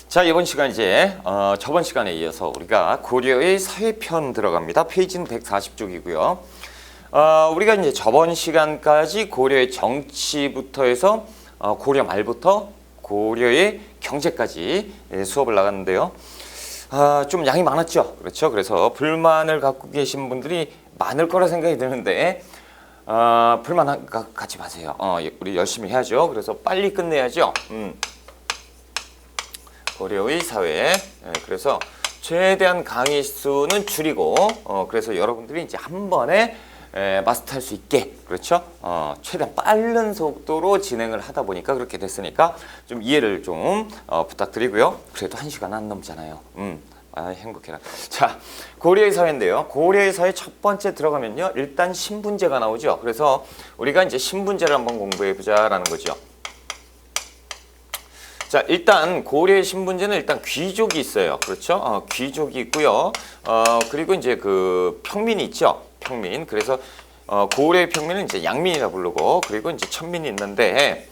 자, 이번 시간 이제 저번 시간에 이어서 우리가 고려의 사회편 들어갑니다. 페이지는 140쪽이고요. 우리가 이제 저번 시간까지 고려의 정치부터 해서 고려 말부터 고려의 경제까지 수업을 나갔는데요. 좀 양이 많았죠. 그렇죠. 그래서 불만을 갖고 계신 분들이 많을 거라 생각이 드는데 불만 갖지 마세요. 우리 열심히 해야죠. 그래서 빨리 끝내야죠. 고려의 사회. 그래서 최대한 강의 수는 줄이고 그래서 여러분들이 이제 한 번에 마스터할 수 있게, 그렇죠? 최대한 빠른 속도로 진행을 하다 보니까 그렇게 됐으니까 좀 이해를 좀 부탁드리고요. 그래도 1시간 안 넘잖아요. 행복해라. 자, 고려의 사회인데요. 고려의 사회 첫 번째 들어가면요. 일단 신분제가 나오죠. 그래서 우리가 이제 신분제를 한번 공부해 보자라는 거죠. 자, 일단 고려의 신분제는 일단 귀족이 있어요. 그렇죠? 귀족이 있고요. 그리고 이제 그 평민이 있죠. 평민. 그래서 고려의 평민은 이제 양민이라 부르고, 그리고 이제 천민이 있는데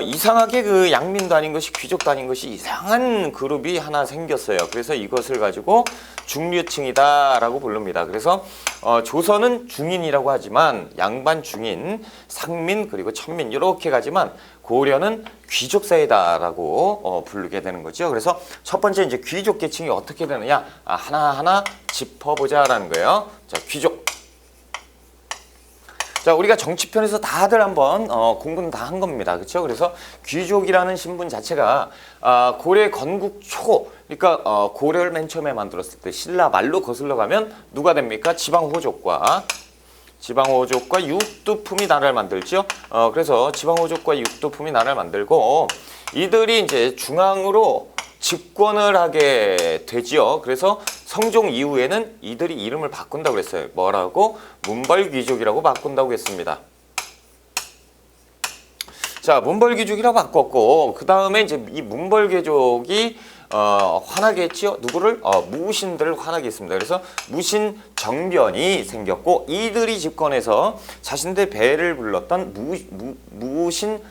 이상하게 그 양민도 아닌 것이 귀족도 아닌 것이 이상한 그룹이 하나 생겼어요. 그래서 이것을 가지고 중류층이다라고 부릅니다. 그래서 조선은 중인이라고 하지만 양반 중인, 상민 그리고 천민 이렇게 가지만 고려는 귀족 사회다라고 부르게 되는 거죠. 그래서 첫 번째 이제 귀족 계층이 어떻게 되느냐 하나하나 짚어보자라는 거예요. 자, 귀족. 자, 우리가 정치편에서 다들 한번 공부는 다 한 겁니다. 그렇죠? 그래서 귀족이라는 신분 자체가 고려 건국 초, 그러니까 고려를 맨 처음에 만들었을 때 신라 말로 거슬러 가면 누가 됩니까? 지방호족과 육두품이 나라를 만들죠. 그래서 지방호족과 육두품이 나라를 만들고 이들이 이제 중앙으로 집권을 하게 되지요. 그래서 성종 이후에는 이들이 이름을 바꾼다고 했어요. 뭐라고? 문벌귀족이라고 바꾼다고 했습니다. 자, 문벌귀족이라고 바꿨고 그 다음에 이제 이 문벌귀족이 화나게 했지요. 누구를? 무신들을 화나게 했습니다. 그래서 무신 정변이 생겼고 이들이 집권해서 자신들 배를 불렀던 무신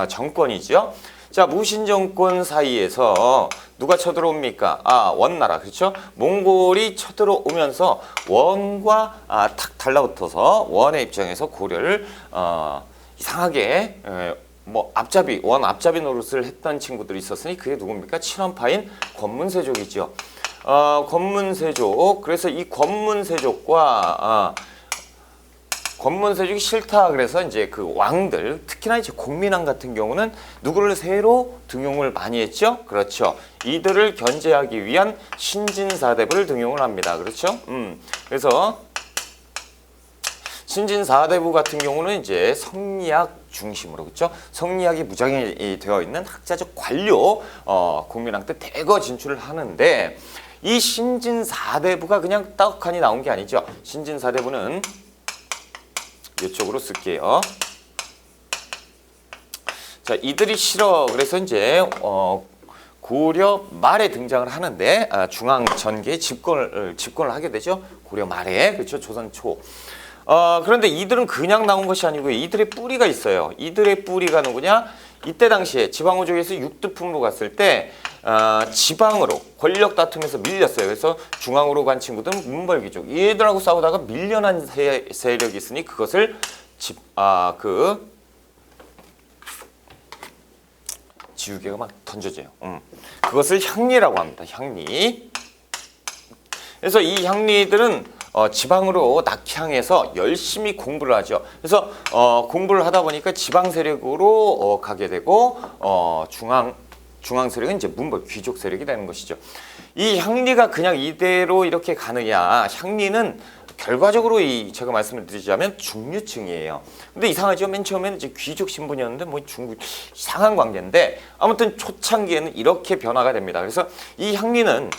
정권이죠. 자, 무신 정권 사이에서 누가 쳐들어옵니까? 원나라. 그렇죠? 몬골이 쳐들어오면서 원과 탁 달라붙어서 원의 입장에서 고려를 이상하게 원 앞잡이 노릇을 했던 친구들이 있었으니 그게 누굽니까? 친원파인 권문세족이죠. 권문세족. 그래서 이 권문세족이 싫다. 그래서 이제 그 왕들, 특히나 이제 공민왕 같은 경우는 누구를 새로 등용을 많이 했죠? 그렇죠. 이들을 견제하기 위한 신진사대부를 등용을 합니다. 그렇죠? 그래서 신진사대부 같은 경우는 이제 성리학 중심으로, 그렇죠? 성리학이 무장이 되어 있는 학자적 관료, 공민왕 때 대거 진출을 하는데 이 신진사대부가 그냥 떡하니 나온 게 아니죠. 신진사대부는 이쪽으로 쓸게요. 자, 이들이 싫어. 그래서 이제 고려 말에 등장을 하는데 중앙 전개에 집권을 하게 되죠. 고려 말에. 그렇죠. 조선 초. 그런데 이들은 그냥 나온 것이 아니고 이들의 뿌리가 있어요. 이들의 뿌리가 누구냐? 이때 당시에 지방호족에서 육두품으로 갔을 때 지방으로 권력 다툼에서 밀렸어요. 그래서 중앙으로 간 친구들은 문벌귀족. 얘들하고 싸우다가 밀려난 세력이 있으니 그것을 지우개가 막 던져져요. 그것을 향리라고 합니다. 향리. 그래서 이 향리들은 지방으로 낙향해서 열심히 공부를 하죠. 그래서 공부를 하다 보니까 지방 세력으로 가게 되고 중앙 세력은 이제 문벌 귀족 세력이 되는 것이죠. 이 향리가 그냥 이대로 이렇게 가느냐? 향리는 결과적으로 제가 말씀을 드리자면 중류층이에요. 근데 이상하죠. 맨 처음에는 이제 귀족 신분이었는데 이상한 관계인데 아무튼 초창기에는 이렇게 변화가 됩니다. 그래서 이 향리는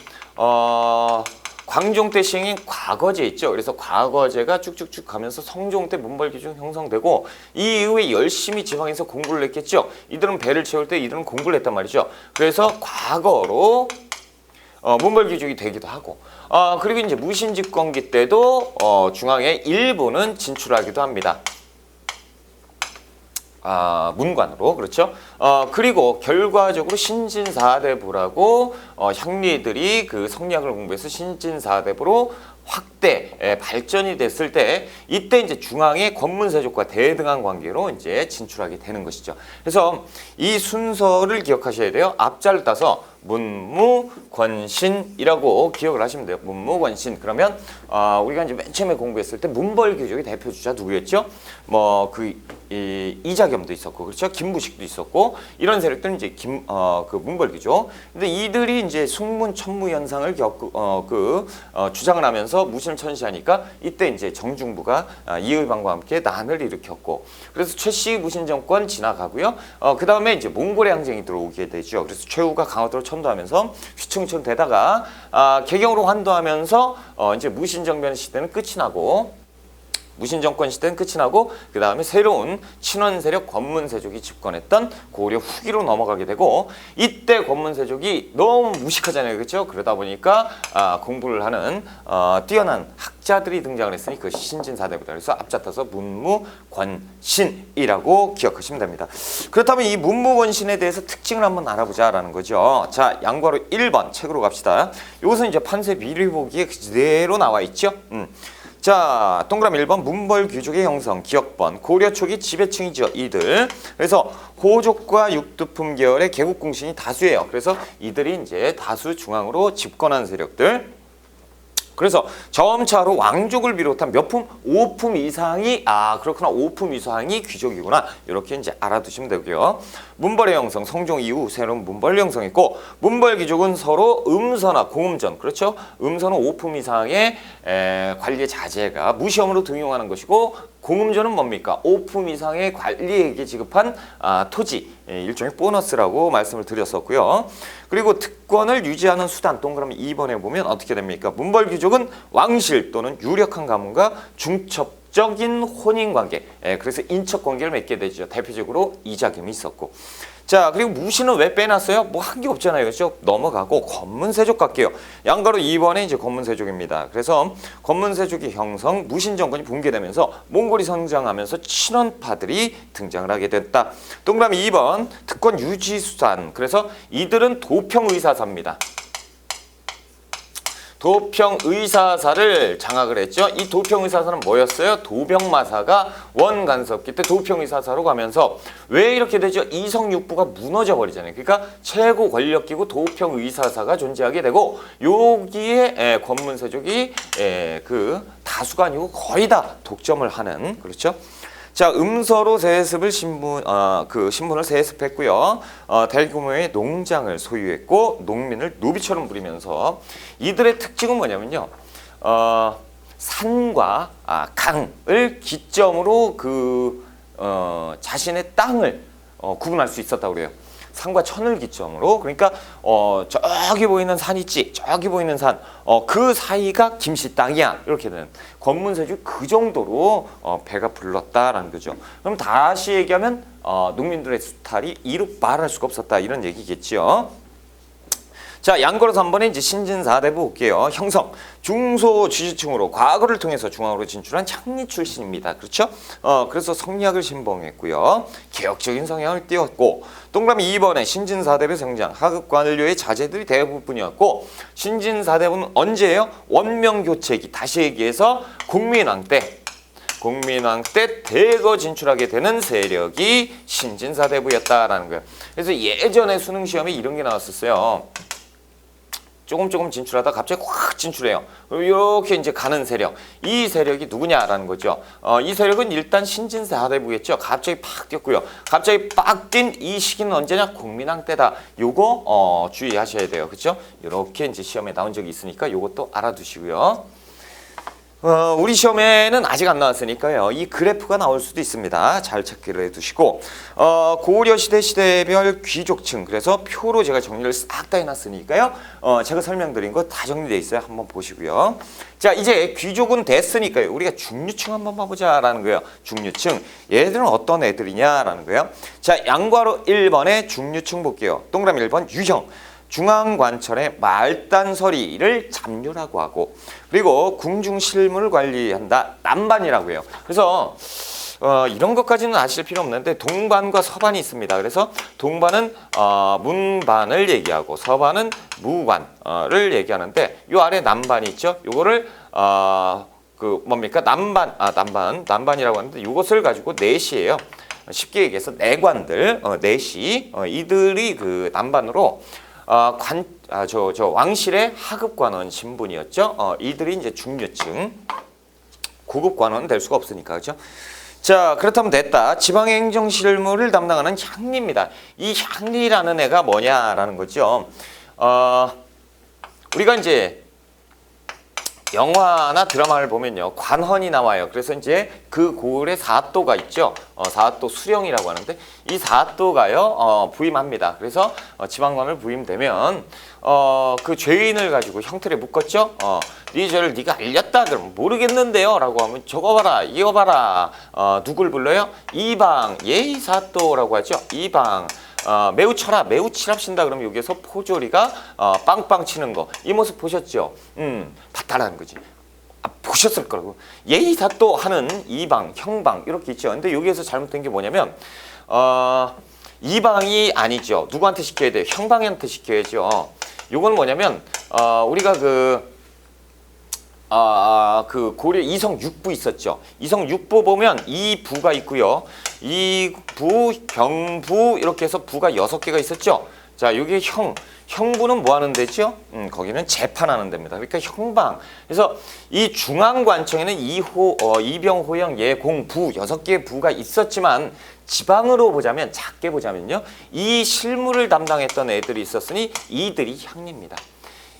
광종 때 시행인 과거제 있죠. 그래서 과거제가 쭉쭉쭉 가면서 성종 때 문벌귀족 형성되고 이 이후에 열심히 지방에서 공부를 했겠죠. 이들은 배를 채울 때 이들은 공부를 했단 말이죠. 그래서 과거로 문벌귀족이 되기도 하고 그리고 이제 무신집권기 때도 중앙에 일부는 진출하기도 합니다. 문관으로 그렇죠. 그리고 결과적으로 신진사대부라고 향리들이 그 성리학을 공부해서 신진사대부로 확대 발전이 됐을 때 이때 이제 중앙의 권문세족과 대등한 관계로 이제 진출하게 되는 것이죠. 그래서 이 순서를 기억하셔야 돼요. 앞자를 따서 문무권신이라고 기억을 하시면 돼요. 문무권신. 그러면 우리가 이제 맨 처음에 공부했을 때 문벌귀족의 대표 주자 누구였죠? 뭐 이자겸도 있었고 그렇죠. 김부식도 있었고 이런 세력들은 이제 그 문벌귀족. 근데 이들이 이제 숙문 천무 현상을 주장을 하면서 무신을 천시하니까 이때 이제 정중부가 이의방과 함께 난을 일으켰고 그래서 최씨 무신 정권 지나가고요. 그 다음에 이제 몽골의 항쟁이 들어오게 되죠. 그래서 최후가 강화도로 천도하면서 휘청휘청 되다가 개경으로 환도하면서 이제 무신정변 시대는 끝이 나고. 무신정권 시대는 끝이 나고 그 다음에 새로운 친원세력 권문세족이 집권했던 고려 후기로 넘어가게 되고 이때 권문세족이 너무 무식하잖아요. 그렇죠? 그러다 보니까 공부를 하는 뛰어난 학자들이 등장을 했으니 그 신진사대부다. 그래서 앞잡아서 문무권신이라고 기억하시면 됩니다. 그렇다면 이 문무권신에 대해서 특징을 한번 알아보자라는 거죠. 자, 양과로 1번 책으로 갑시다. 이것은 이제 판세 미리보기에 그대로 나와 있죠. 자, 동그라미 1번 문벌귀족의 형성, 기억번, 고려 초기 지배층이죠. 이들. 그래서 호족과 육두품 계열의 개국공신이 다수예요. 그래서 이들이 이제 다수 중앙으로 집권한 세력들. 그래서 점차로 왕족을 비롯한 몇 품? 5품 이상이 그렇구나. 5품 이상이 귀족이구나. 이렇게 이제 알아두시면 되고요. 문벌의 형성, 성종 이후 새로운 문벌 형성했고 문벌 귀족은 서로 음서나 공음전 그렇죠? 음서는 5품 이상의 관리 자제가 무시험으로 등용하는 것이고 공음전은 뭡니까? 5품 이상의 관리에게 지급한 토지, 일종의 보너스라고 말씀을 드렸었고요. 그리고 특권을 유지하는 수단, 동그라미 2번에 보면 어떻게 됩니까? 문벌귀족은 왕실 또는 유력한 가문과 중첩적인 혼인관계, 그래서 인척관계를 맺게 되죠. 대표적으로 이자겸이 있었고. 자, 그리고 무신은 왜 빼놨어요? 뭐 한 게 없잖아요. 그렇죠? 넘어가고 권문세족 갈게요. 양가로 2번에 이제 권문세족입니다. 그래서 권문세족의 형성, 무신 정권이 붕괴되면서 몽골이 성장하면서 친원파들이 등장을 하게 됐다. 동그라미 2번 특권 유지 수단. 그래서 이들은 도평의사사입니다. 도평의사사를 장악을 했죠. 이 도평의사사는 뭐였어요? 도병마사가 원간섭기 때 도평의사사로 가면서 왜 이렇게 되죠? 이성육부가 무너져 버리잖아요. 그러니까 최고 권력기구 도평의사사가 존재하게 되고 여기에 권문세족이 그 다수가 아니고 거의 다 독점을 하는 그렇죠. 자, 음서로 세습을 신분을 세습했고요. 대규모의 농장을 소유했고 농민을 노비처럼 부리면서 이들의 특징은 뭐냐면요. 산과 강을 기점으로 자신의 땅을 구분할 수 있었다고 그래요. 산과 천을 기점으로. 그러니까 저기 보이는 산 있지, 저기 보이는 산, 그 사이가 김씨 땅이야. 이렇게 되는 권문세족이 그 정도로 배가 불렀다라는 거죠. 그럼 다시 얘기하면 농민들의 수탈이 이루 말할 수가 없었다 이런 얘기겠죠. 자, 양거로 3번에 이제 신진사대부 볼게요. 형성, 중소지주층으로 과거를 통해서 중앙으로 진출한 창리 출신입니다. 그렇죠? 그래서 성리학을 신봉했고요. 개혁적인 성향을 띄웠고, 동그라미 2번에 신진사대부 성장, 하급 관료의 자제들이 대부분이었고, 신진사대부는 언제예요? 원명교체기, 다시 얘기해서 국민왕 때 대거 진출하게 되는 세력이 신진사대부였다라는 거예요. 그래서 예전에 수능 시험에 이런 게 나왔었어요. 조금 진출하다 갑자기 확 진출해요. 이렇게 이제 가는 세력. 이 세력이 누구냐라는 거죠. 이 세력은 일단 신진사대부겠죠. 갑자기 팍 뛰었고요. 갑자기 빡 뛴 이 시기는 언제냐? 국민왕 때다. 요거 주의하셔야 돼요. 그렇죠? 이렇게 이제 시험에 나온 적이 있으니까 요것도 알아두시고요. 우리 시험에는 아직 안 나왔으니까요. 이 그래프가 나올 수도 있습니다. 잘 체크를 해두시고 고려시대 시대별 귀족층 그래서 표로 제가 정리를 싹 다 해놨으니까요. 제가 설명드린 거 다 정리되어 있어요. 한번 보시고요. 자, 이제 귀족은 됐으니까요. 우리가 중류층 한번 봐보자라는 거예요. 중류층. 얘들은 어떤 애들이냐라는 거예요. 자, 양괄호 1번에 중류층 볼게요. 동그라미 1번 유형. 중앙관철의 말단서리를 잡류라고 하고 그리고 궁중실무를 관리한다. 남반이라고 해요. 그래서 이런 것까지는 아실 필요 없는데 동반과 서반이 있습니다. 그래서 동반은 문반을 얘기하고 서반은 무관을 얘기하는데 요 아래 남반이 있죠. 요거를 그 뭡니까? 남반이라고 하는데 이것을 가지고 내시예요. 쉽게 얘기해서 내관들, 내시, 이들이 그 남반으로 왕실의 하급 관원 신분이었죠. 이들이 이제 중류층, 고급 관원은 될 수가 없으니까, 그렇죠? 자, 그렇다면 됐다. 지방의 행정 실무를 담당하는 향리입니다. 이 향리라는 애가 뭐냐라는 거죠. 우리가 이제 영화나 드라마를 보면요, 관헌이 나와요. 그래서 이제 그 고을에 사또가 있죠. 사또 수령이라고 하는데 이 사또가요 부임합니다. 그래서 지방관을 부임되면 그 죄인을 가지고 형틀에 묶었죠. 네 죄를 네가 알렸다 그러면 모르겠는데요라고 하면 저거 봐라, 이거 봐라. 누굴 불러요? 이방 예의사또라고 하죠. 이방. 매우 쳐라, 매우 칠합신다 그러면 여기에서 포조리가 빵빵 치는 거, 이 모습 보셨죠? 봤다라는 거지. 보셨을 거라고. 예의사또 하는 이방, 형방 이렇게 있죠. 근데 여기에서 잘못된 게 뭐냐면 이방이 아니죠. 누구한테 시켜야 돼요? 형방한테 시켜야죠. 요건 뭐냐면 우리가 그 고려 이성 6부 있었죠. 이성 6부 보면 이 부가 있고요. 이 부, 경부 이렇게 해서 부가 6개가 있었죠. 자, 여기 형부는 뭐 하는 데죠? 거기는 재판하는 데입니다. 그러니까 형방. 그래서 이 중앙관청에는 이병, 호영, 예공, 부 6개의 부가 있었지만 지방으로 보자면 작게 보자면요. 이 실무를 담당했던 애들이 있었으니 이들이 향리입니다.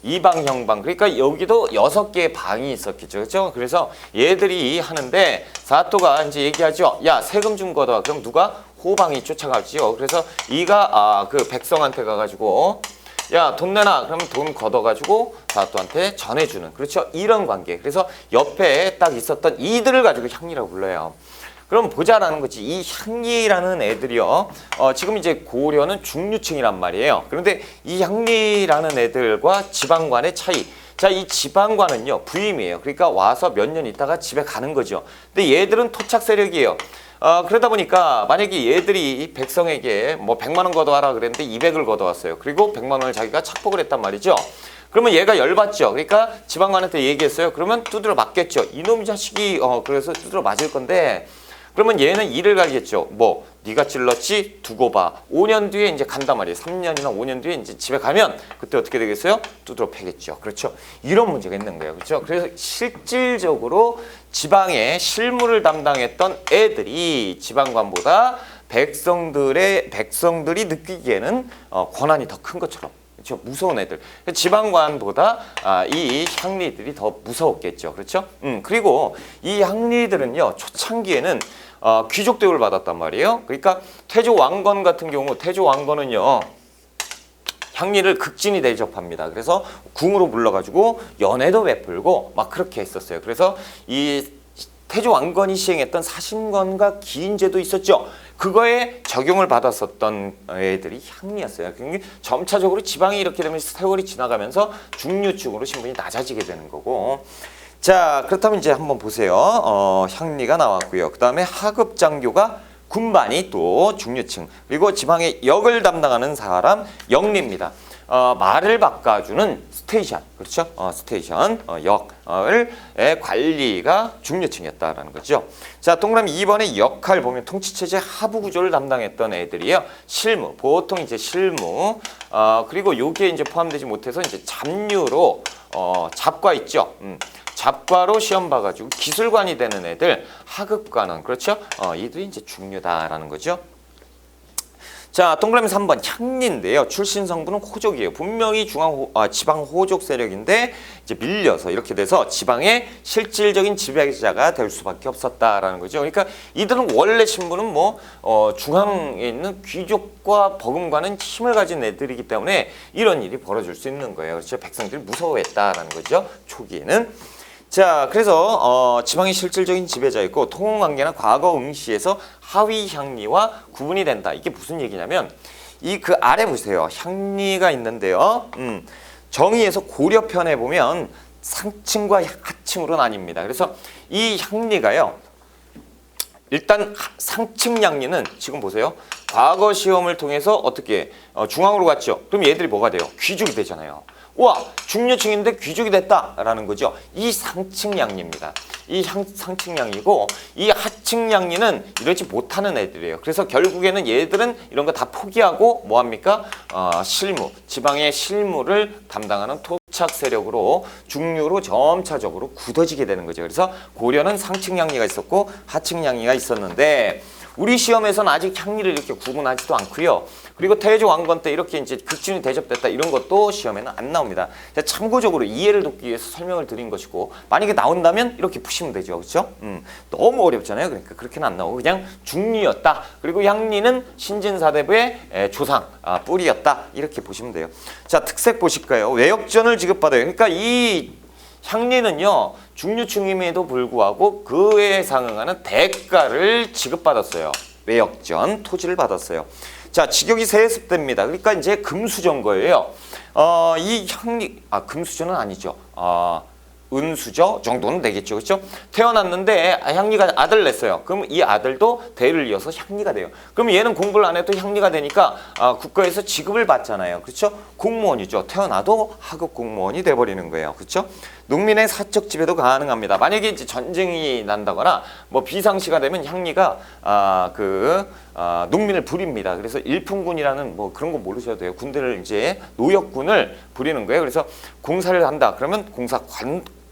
이방, 형방. 그러니까 여기도 6개의 방이 있었겠죠. 그렇죠? 그래서 얘들이 하는데 사또가 이제 얘기하죠. 야, 세금 좀 걷어와. 그럼 누가? 호방이 쫓아가지요. 그래서 이가 그 백성한테 가가지고 야, 돈 내놔. 그러면 돈 걷어가지고 사또한테 전해주는. 그렇죠? 이런 관계. 그래서 옆에 딱 있었던 이들을 가지고 향리라고 불러요. 그럼 보자라는 거지. 이 향리라는 애들이요. 지금 이제 고려는 중류층이란 말이에요. 그런데 이 향리라는 애들과 지방관의 차이. 자, 이 지방관은요, 부임이에요. 그러니까 와서 몇 년 있다가 집에 가는 거죠. 근데 얘들은 토착 세력이에요. 그러다 보니까 만약에 얘들이 백성에게 뭐 100만 원 걷어와라 그랬는데 200을 걷어왔어요. 그리고 100만 원을 자기가 착복을 했단 말이죠. 그러면 얘가 열받죠. 그러니까 지방관한테 얘기했어요. 그러면 두드려 맞겠죠. 이놈 자식이 그래서 두드려 맞을 건데 그러면 얘는 일을 갈겠죠. 뭐 네가 찔렀지? 두고 봐. 5년 뒤에 이제 간단 말이에요. 3년이나 5년 뒤에 이제 집에 가면 그때 어떻게 되겠어요? 두드러 패겠죠. 그렇죠? 이런 문제가 있는 거예요. 그렇죠? 그래서 실질적으로 지방의 실무를 담당했던 애들이 지방관보다 백성들이 느끼기에는 권한이 더 큰 것처럼. 그렇죠? 무서운 애들. 지방관보다 이 향리들이 더 무서웠겠죠. 그렇죠? 그리고 이 향리들은요, 초창기에는 귀족 대우를 받았단 말이에요. 그러니까 태조 왕건 같은 경우, 태조 왕건은요, 향리를 극진히 대접합니다. 그래서 궁으로 불러가지고 연회도 베풀고 막 그렇게 했었어요. 그래서 이 태조 왕건이 시행했던 사신건과 기인제도 있었죠. 그거에 적용을 받았었던 애들이 향리였어요. 점차적으로 지방이 이렇게 되면 세월이 지나가면서 중류층으로 신분이 낮아지게 되는 거고. 자, 그렇다면 이제 한번 보세요. 향리가 나왔고요. 그 다음에 하급 장교가 군반이 또 중류층. 그리고 지방의 역을 담당하는 사람 영리입니다. 말을 바꿔주는 스테이션, 그렇죠? 스테이션, 역의 관리가 중류층이었다라는 거죠. 자, 동그라미 2번의 역할 보면 통치체제 하부 구조를 담당했던 애들이에요. 실무, 보통 이제 실무, 그리고 여기에 이제 포함되지 못해서 이제 잡류로, 잡과 있죠. 잡과로 시험 봐가지고 기술관이 되는 애들, 하급관원, 그렇죠? 이들이 이제 중류다라는 거죠. 자, 동그라미 3번 향리인데요. 출신 성분은 호족이에요. 분명히 지방 호족 세력인데 이제 밀려서 이렇게 돼서 지방의 실질적인 지배자가 될 수밖에 없었다라는 거죠. 그러니까 이들은 원래 신분은 뭐 중앙에 있는 귀족과 버금가는 힘을 가진 애들이기 때문에 이런 일이 벌어질 수 있는 거예요. 그렇죠? 백성들이 무서워했다라는 거죠. 초기에는. 자, 그래서 지방의 실질적인 지배자였고 통혼관계나 과거 응시에서 하위 향리와 구분이 된다. 이게 무슨 얘기냐면 이 그 아래 보세요. 향리가 있는데요. 정의에서 고려편에 보면 상층과 하층으로 나뉩니다. 그래서 이 향리가요. 일단 상층 양리는 지금 보세요. 과거 시험을 통해서 어떻게 중앙으로 갔죠. 그럼 얘들이 뭐가 돼요? 귀족이 되잖아요. 와, 중류층인데 귀족이 됐다라는 거죠. 이 상층 양리입니다. 이 상층 양리고 이 하층 양리는 이러지 못하는 애들이에요. 그래서 결국에는 얘들은 이런 거 다 포기하고 뭐 합니까? 실무, 지방의 실무를 담당하는 토착 세력으로 중류로 점차적으로 굳어지게 되는 거죠. 그래서 고려는 상층 양리가 있었고 하층 양리가 있었는데 우리 시험에서는 아직 향리를 이렇게 구분하지도 않고요. 그리고 태조 왕건 때 이렇게 이제 극진이 대접됐다 이런 것도 시험에는 안 나옵니다. 참고적으로 이해를 돕기 위해서 설명을 드린 것이고 만약에 나온다면 이렇게 푸시면 되죠. 그렇죠? 너무 어렵잖아요. 그러니까 그렇게는 안 나오고 그냥 중리였다. 그리고 향리는 신진사대부의 조상, 뿌리였다. 이렇게 보시면 돼요. 자, 특색 보실까요? 외역전을 지급받아요. 그러니까 이 향리는요. 중류층임에도 불구하고 그에 상응하는 대가를 지급받았어요. 외역전, 토지를 받았어요. 자, 직역이 세습됩니다. 그러니까 이제 금수저인 거예요. 이 향리, 금수저는 아니죠. 은수저 정도는 되겠죠. 그렇죠? 태어났는데 향리가 아들 냈어요. 그럼 이 아들도 대를 이어서 향리가 돼요. 그럼 얘는 공부를 안 해도 향리가 되니까 국가에서 지급을 받잖아요. 그렇죠? 공무원이죠. 태어나도 하급 공무원이 돼버리는 거예요. 그렇죠? 농민의 사적 지배도 가능합니다. 만약에 이제 전쟁이 난다거나 뭐 비상시가 되면 향리가 농민을 부립니다. 그래서 일품군이라는 뭐 그런 거 모르셔도 돼요. 군대를 이제 노역군을 부리는 거예요. 그래서 공사를 한다. 그러면 공사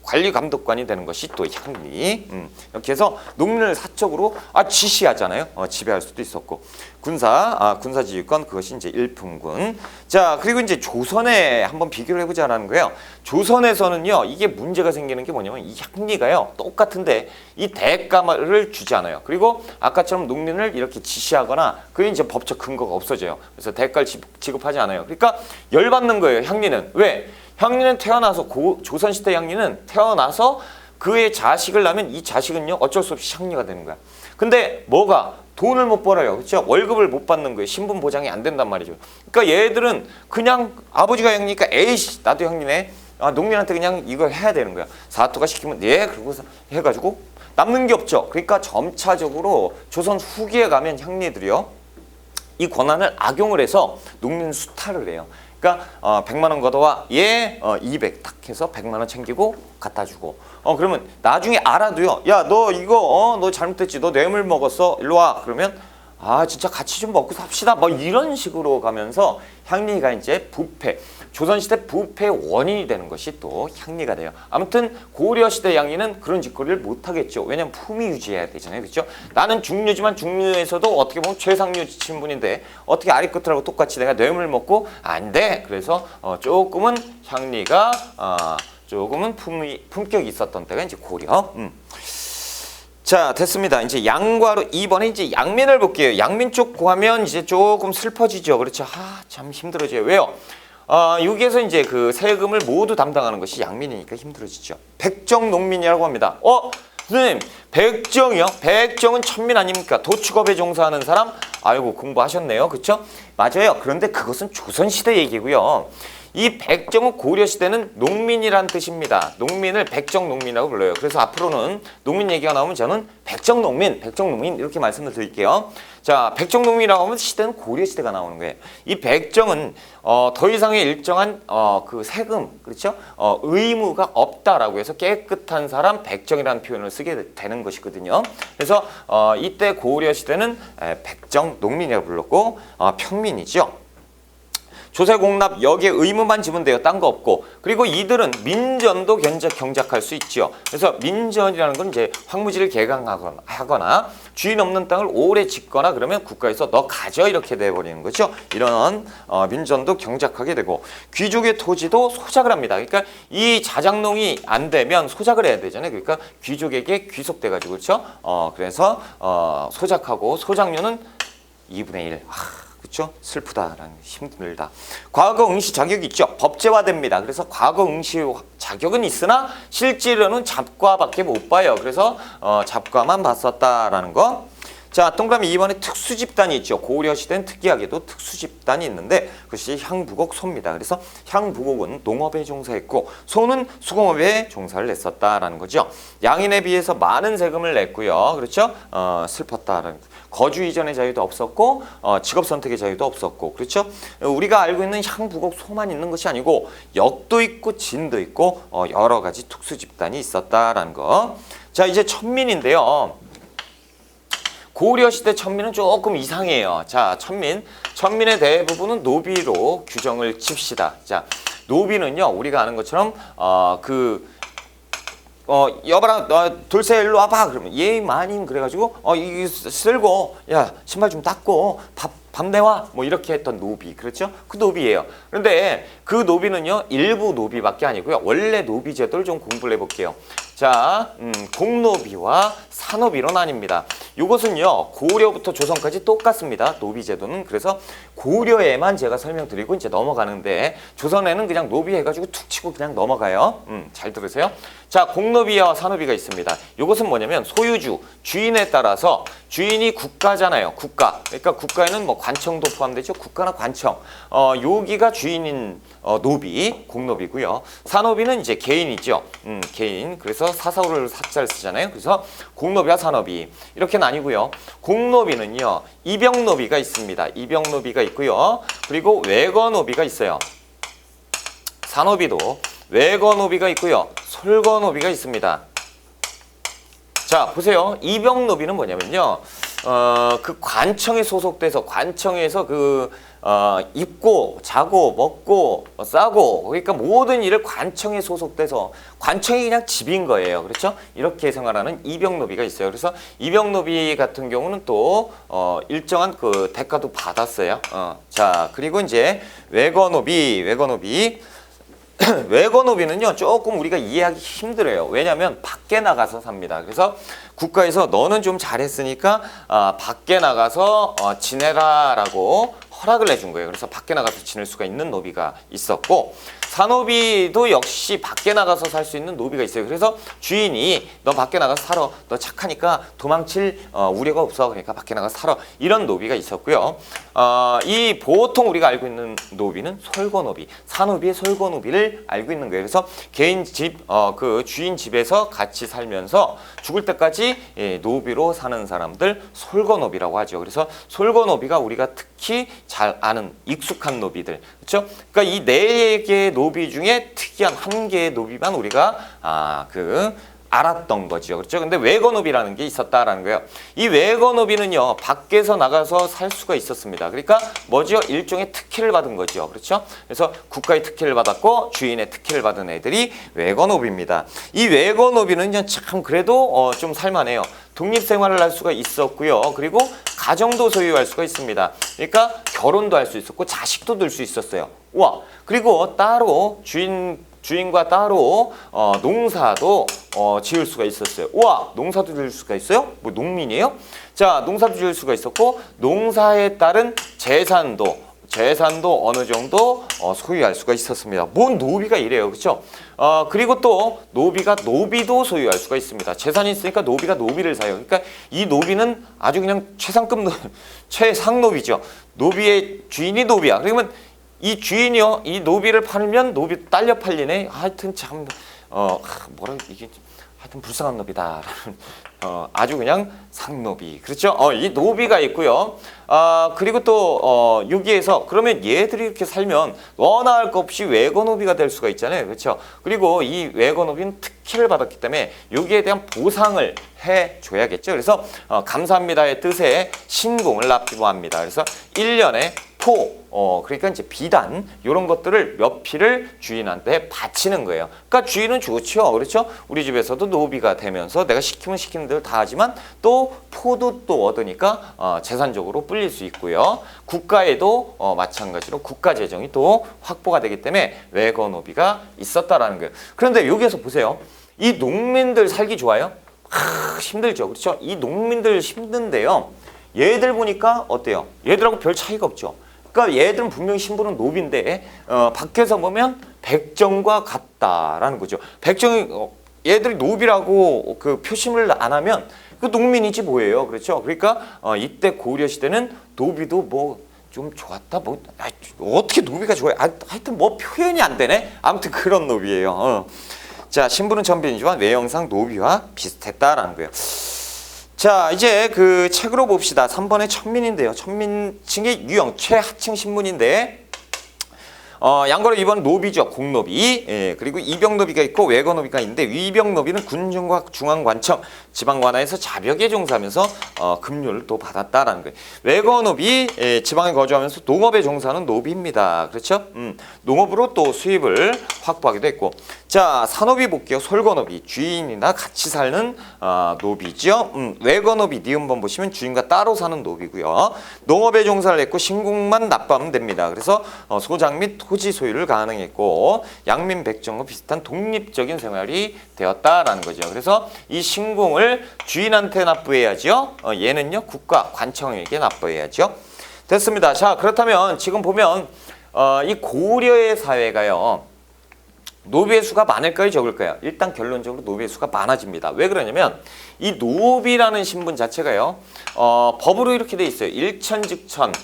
관리 감독관이 되는 것이 또 향리. 이렇게 해서 농민을 사적으로 지시하잖아요. 지배할 수도 있었고 군사지휘권 그것이 이제 일품군. 자, 그리고 이제 조선에 한번 비교를 해보자라는 거예요. 조선에서는요 이게 문제가 생기는 게 뭐냐면 이 향리가요 똑같은데 이 대가를 주지 않아요. 그리고 아까처럼 농민을 이렇게 지시하거나 그게 이제 법적 근거가 없어져요. 그래서 대가를 지급하지 않아요. 그러니까 열받는 거예요. 향리는 왜? 향리는 태어나서 조선시대 향리는 태어나서 그의 자식을 낳으면 이 자식은요 어쩔 수 없이 향리가 되는 거야. 근데 뭐가? 돈을 못 벌어요. 그렇죠? 월급을 못 받는 거예요. 신분 보장이 안 된단 말이죠. 그러니까 얘들은 그냥 아버지가 향리니까 에이씨 나도 향리네. 농민한테 그냥 이걸 해야 되는 거야. 사토가 시키면 그러고서 해가지고 남는 게 없죠. 그러니까 점차적으로 조선 후기에 가면 향리들이요 이 권한을 악용을 해서 농민 수탈을 해요. 그러니까 100만 원 걷어와 200 딱 해서 100만 원 챙기고 갖다 주고 그러면 나중에 알아도요. 야, 너 이거 너 잘못했지. 너 뇌물 먹었어. 일로 와. 그러면 진짜 같이 좀 먹고 삽시다. 뭐 이런 식으로 가면서 향리가 이제 부패, 조선시대 부패의 원인이 되는 것이 또 향리가 돼요. 아무튼 고려시대 향리는 그런 짓거리를 못하겠죠. 왜냐면 품위 유지해야 되잖아요. 그렇죠? 나는 중류지만 중류에서도 어떻게 보면 최상류 신분인데 어떻게 아리끝하고 똑같이 내가 뇌물 먹고 안 돼. 그래서 조금은 향리가 조금은 품격이 있었던 때가 이제 고려. 자, 됐습니다. 이제 양과로 이번에 이제 양민을 볼게요. 양민 쪽 구하면 이제 조금 슬퍼지죠. 그렇죠? 참 힘들어져요. 왜요? 여기에서 이제 그 세금을 모두 담당하는 것이 양민이니까 힘들어지죠. 백정 농민이라고 합니다. 선생님, 백정이요? 백정은 천민 아닙니까? 도축업에 종사하는 사람? 아이고, 공부하셨네요. 그렇죠? 맞아요. 그런데 그것은 조선시대 얘기고요. 이 백정은 고려시대는 농민이란 뜻입니다. 농민을 백정농민이라고 불러요. 그래서 앞으로는 농민 얘기가 나오면 저는 백정농민 이렇게 말씀을 드릴게요. 자, 백정농민이라고 하면 시대는 고려시대가 나오는 거예요. 이 백정은 더 이상의 일정한 그 세금, 그렇죠? 의무가 없다라고 해서 깨끗한 사람 백정이라는 표현을 쓰게 되는 것이거든요. 그래서 이때 고려시대는 백정농민이라고 불렀고 평민이죠. 조세공납 여기에 의무만 지면 돼요. 딴 거 없고. 그리고 이들은 민전도 경작할 수 있죠. 그래서 민전이라는 건 이제 황무지를 개강하거나 주인 없는 땅을 오래 짓거나 그러면 국가에서 너 가져 이렇게 돼버리는 거죠. 이런 민전도 경작하게 되고 귀족의 토지도 소작을 합니다. 그러니까 이 자작농이 안 되면 소작을 해야 되잖아요. 그러니까 귀족에게 귀속돼가지고 그렇죠. 그래서 소작하고 소작료는 2분의 1. 그렇죠? 슬프다라는 힘들다. 과거 응시 자격이 있죠. 법제화됩니다. 그래서 과거 응시 자격은 있으나 실제로는 잡과밖에 못 봐요. 그래서 잡과만 봤었다라는 거. 자, 동그라미 2번에 특수집단이 있죠. 고려시대는 특이하게도 특수집단이 있는데 그것이 향부곡 소입니다. 그래서 향부곡은 농업에 종사했고 소는 수공업에 종사를 했었다라는 거죠. 양인에 비해서 많은 세금을 냈고요. 그렇죠? 슬펐다라는 거주 이전의 자유도 없었고 직업 선택의 자유도 없었고 그렇죠? 우리가 알고 있는 향부곡 소만 있는 것이 아니고 역도 있고 진도 있고 여러 가지 특수집단이 있었다라는 거. 자, 이제 천민인데요. 고려시대 천민은 조금 이상해요. 자, 천민의 대부분은 노비로 규정을 칩시다. 자, 노비는요, 우리가 아는 것처럼 여봐라, 돌쇠 일로 와봐. 그러면 예 마님 그래가지고 이거 쓸고 야 신발 좀 닦고 밥 내와 뭐 이렇게 했던 노비, 그렇죠? 그 노비예요. 그런데 그 노비는요 일부 노비밖에 아니고요. 원래 노비 제도를 좀 공부를 해볼게요. 자, 공노비와 사노비로 나뉩니다. 이것은요 고려부터 조선까지 똑같습니다. 노비 제도는. 그래서 고려에만 제가 설명드리고 이제 넘어가는데 조선에는 그냥 노비 해가지고 툭 치고 그냥 넘어가요. 잘 들으세요. 자, 공노비와 사노비가 있습니다. 이것은 뭐냐면 소유주, 주인에 따라서 주인이 국가잖아요. 국가. 그러니까 국가에는 뭐 관청도 포함되죠. 국가나 관청. 여기가 주인인 노비, 공노비고요. 사노비는 이제 개인이죠. 개인. 그래서 사사오를 사자를 쓰잖아요. 그래서 공노비와 사노비 이렇게 나뉘고요. 공노비는요 이병노비가 있습니다. 이병노비가 있고요. 그리고 외거노비가 있어요. 사노비도 외거노비가 있고요. 솔거노비가 있습니다. 자, 보세요. 이병노비는 뭐냐면요. 그 관청에 소속돼서 관청에서 입고 자고 먹고 싸고 그러니까 모든 일을 관청에 소속돼서 관청이 그냥 집인 거예요. 그렇죠? 이렇게 생활하는 이병노비가 있어요. 그래서 이병노비 같은 경우는 또 일정한 그 대가도 받았어요. 자, 그리고 이제 외거노비 외거노비는요 조금 우리가 이해하기 힘들어요. 왜냐하면 밖에 나가서 삽니다. 그래서 국가에서 너는 좀 잘했으니까 밖에 나가서 지내라 라고 허락을 내준 거예요. 그래서 밖에 나가서 지낼 수가 있는 노비가 있었고 사노비도 역시 밖에 나가서 살 수 있는 노비가 있어요. 그래서 주인이 너 밖에 나가서 살아. 너 착하니까 도망칠 우려가 없어. 그러니까 밖에 나가서 살아. 이런 노비가 있었고요. 이 보통 우리가 알고 있는 노비는 솔거노비, 사노비의 솔거노비를 알고 있는 거예요. 그래서 개인 집, 그 주인 집에서 같이 살면서 죽을 때까지 노비로 사는 사람들 솔거노비라고 하죠. 그래서 솔거노비가 우리가 특히 잘 아는 익숙한 노비들, 그렇죠? 그러니까 이 네 개의 노비 중에 특이한 한 개의 노비만 우리가 알았던 거죠. 그렇죠? 근데 외거노비라는 게 있었다라는 거예요. 이 외거노비는요, 밖에서 나가서 살 수가 있었습니다. 그러니까 뭐죠? 일종의 특혜를 받은 거죠. 그렇죠? 그래서 국가의 특혜를 받았고 주인의 특혜를 받은 애들이 외거노비입니다. 이 외거노비는 참 그래도 좀 살만해요. 독립생활을 할 수가 있었고요. 그리고 가정도 소유할 수가 있습니다. 그러니까 결혼도 할 수 있었고 자식도 둘 수 있었어요. 와, 그리고 따로 주인과 따로 농사도 지을 수가 있었어요. 우와, 농사도 지을 수가 있어요? 뭐 농민이에요? 자, 농사도 지을 수가 있었고 농사에 따른 재산도 어느 정도 소유할 수가 있었습니다. 뭔 노비가 이래요. 그렇죠? 그리고 또 노비도 소유할 수가 있습니다. 재산이 있으니까 노비가 노비를 사요. 그러니까 이 노비는 아주 그냥 최상노비죠. 노비의 주인이 노비야. 그러면 이 주인이요, 이 노비를 팔면 노비 딸려 팔리네. 하여튼 참 하여튼 불쌍한 노비다. 아주 그냥 상노비. 그렇죠? 이 노비가 있고요. 그리고 또 여기에서 그러면 얘들이 이렇게 살면 너나 할 것 없이 외거노비가 될 수가 있잖아요. 그렇죠? 그리고 이 외거노비는 특혜를 받았기 때문에 여기에 대한 보상을 해줘야겠죠. 그래서 감사합니다의 뜻에 신공을 납부합니다. 그래서 1년에 그러니까 이제 비단 이런 것들을 몇 피를 주인한테 바치는 거예요. 그러니까 주인은 좋죠, 그렇죠? 우리 집에서도 노비가 되면서 내가 시키면 시키는 대로 다 하지만 또 포도 또 얻으니까 재산적으로 불릴 수 있고요. 국가에도 마찬가지로 국가 재정이 또 확보가 되기 때문에 외거노비가 있었다라는 거예요. 그런데 여기에서 보세요, 이 농민들 살기 좋아요? 힘들죠, 그렇죠? 이 농민들 힘든데요. 얘들 보니까 어때요? 얘들하고 별 차이가 없죠. 그러니까 얘들은 분명히 신분은 노비인데 밖에서 보면 백정과 같다라는 거죠. 백정이 얘들이 노비라고 그 표심을 안 하면 그 농민이지 뭐예요. 그렇죠? 그러니까 이때 고려 시대는 노비도 뭐 좀 좋았다. 뭐 어떻게 노비가 좋아요? 하여튼 뭐 표현이 안 되네. 아무튼 그런 노비예요. 자, 신분은 천민이지만 외형상 노비와 비슷했다라는 거예요. 자, 이제 그 책으로 봅시다. 3번의 천민인데요. 천민층의 유형 최하층 신분인데 양거로 2번 노비죠. 공노비. 예, 그리고 이병노비가 있고 외거노비가 있는데 위병노비는 군중과 중앙관청, 지방관하에서 자벽에 종사하면서 급료를 또 받았다라는 거예요. 외거노비, 지방에 거주하면서 농업에 종사하는 노비입니다. 그렇죠? 농업으로 또 수입을 확보하기도 했고. 자, 산업이 볼게요. 솔거노비, 주인이나 같이 사는 노비죠. 외거노비, 니은번 보시면 주인과 따로 사는 노비고요. 농업에 종사를 했고 신공만 납부하면 됩니다. 그래서 소장 및 토지 소유를 가능했고 양민 백정과 비슷한 독립적인 생활이 되었다라는 거죠. 그래서 이 신공을 주인한테 납부해야죠. 얘는요 국가 관청에게 납부해야죠. 됐습니다. 자, 그렇다면 지금 보면 이 고려의 사회가요. 노비의 수가 많을까요, 적을까요? 일단 결론적으로 노비의 수가 많아집니다. 왜 그러냐면 이 노비라는 신분 자체가요. 법으로 이렇게 돼 있어요. 일천즉천.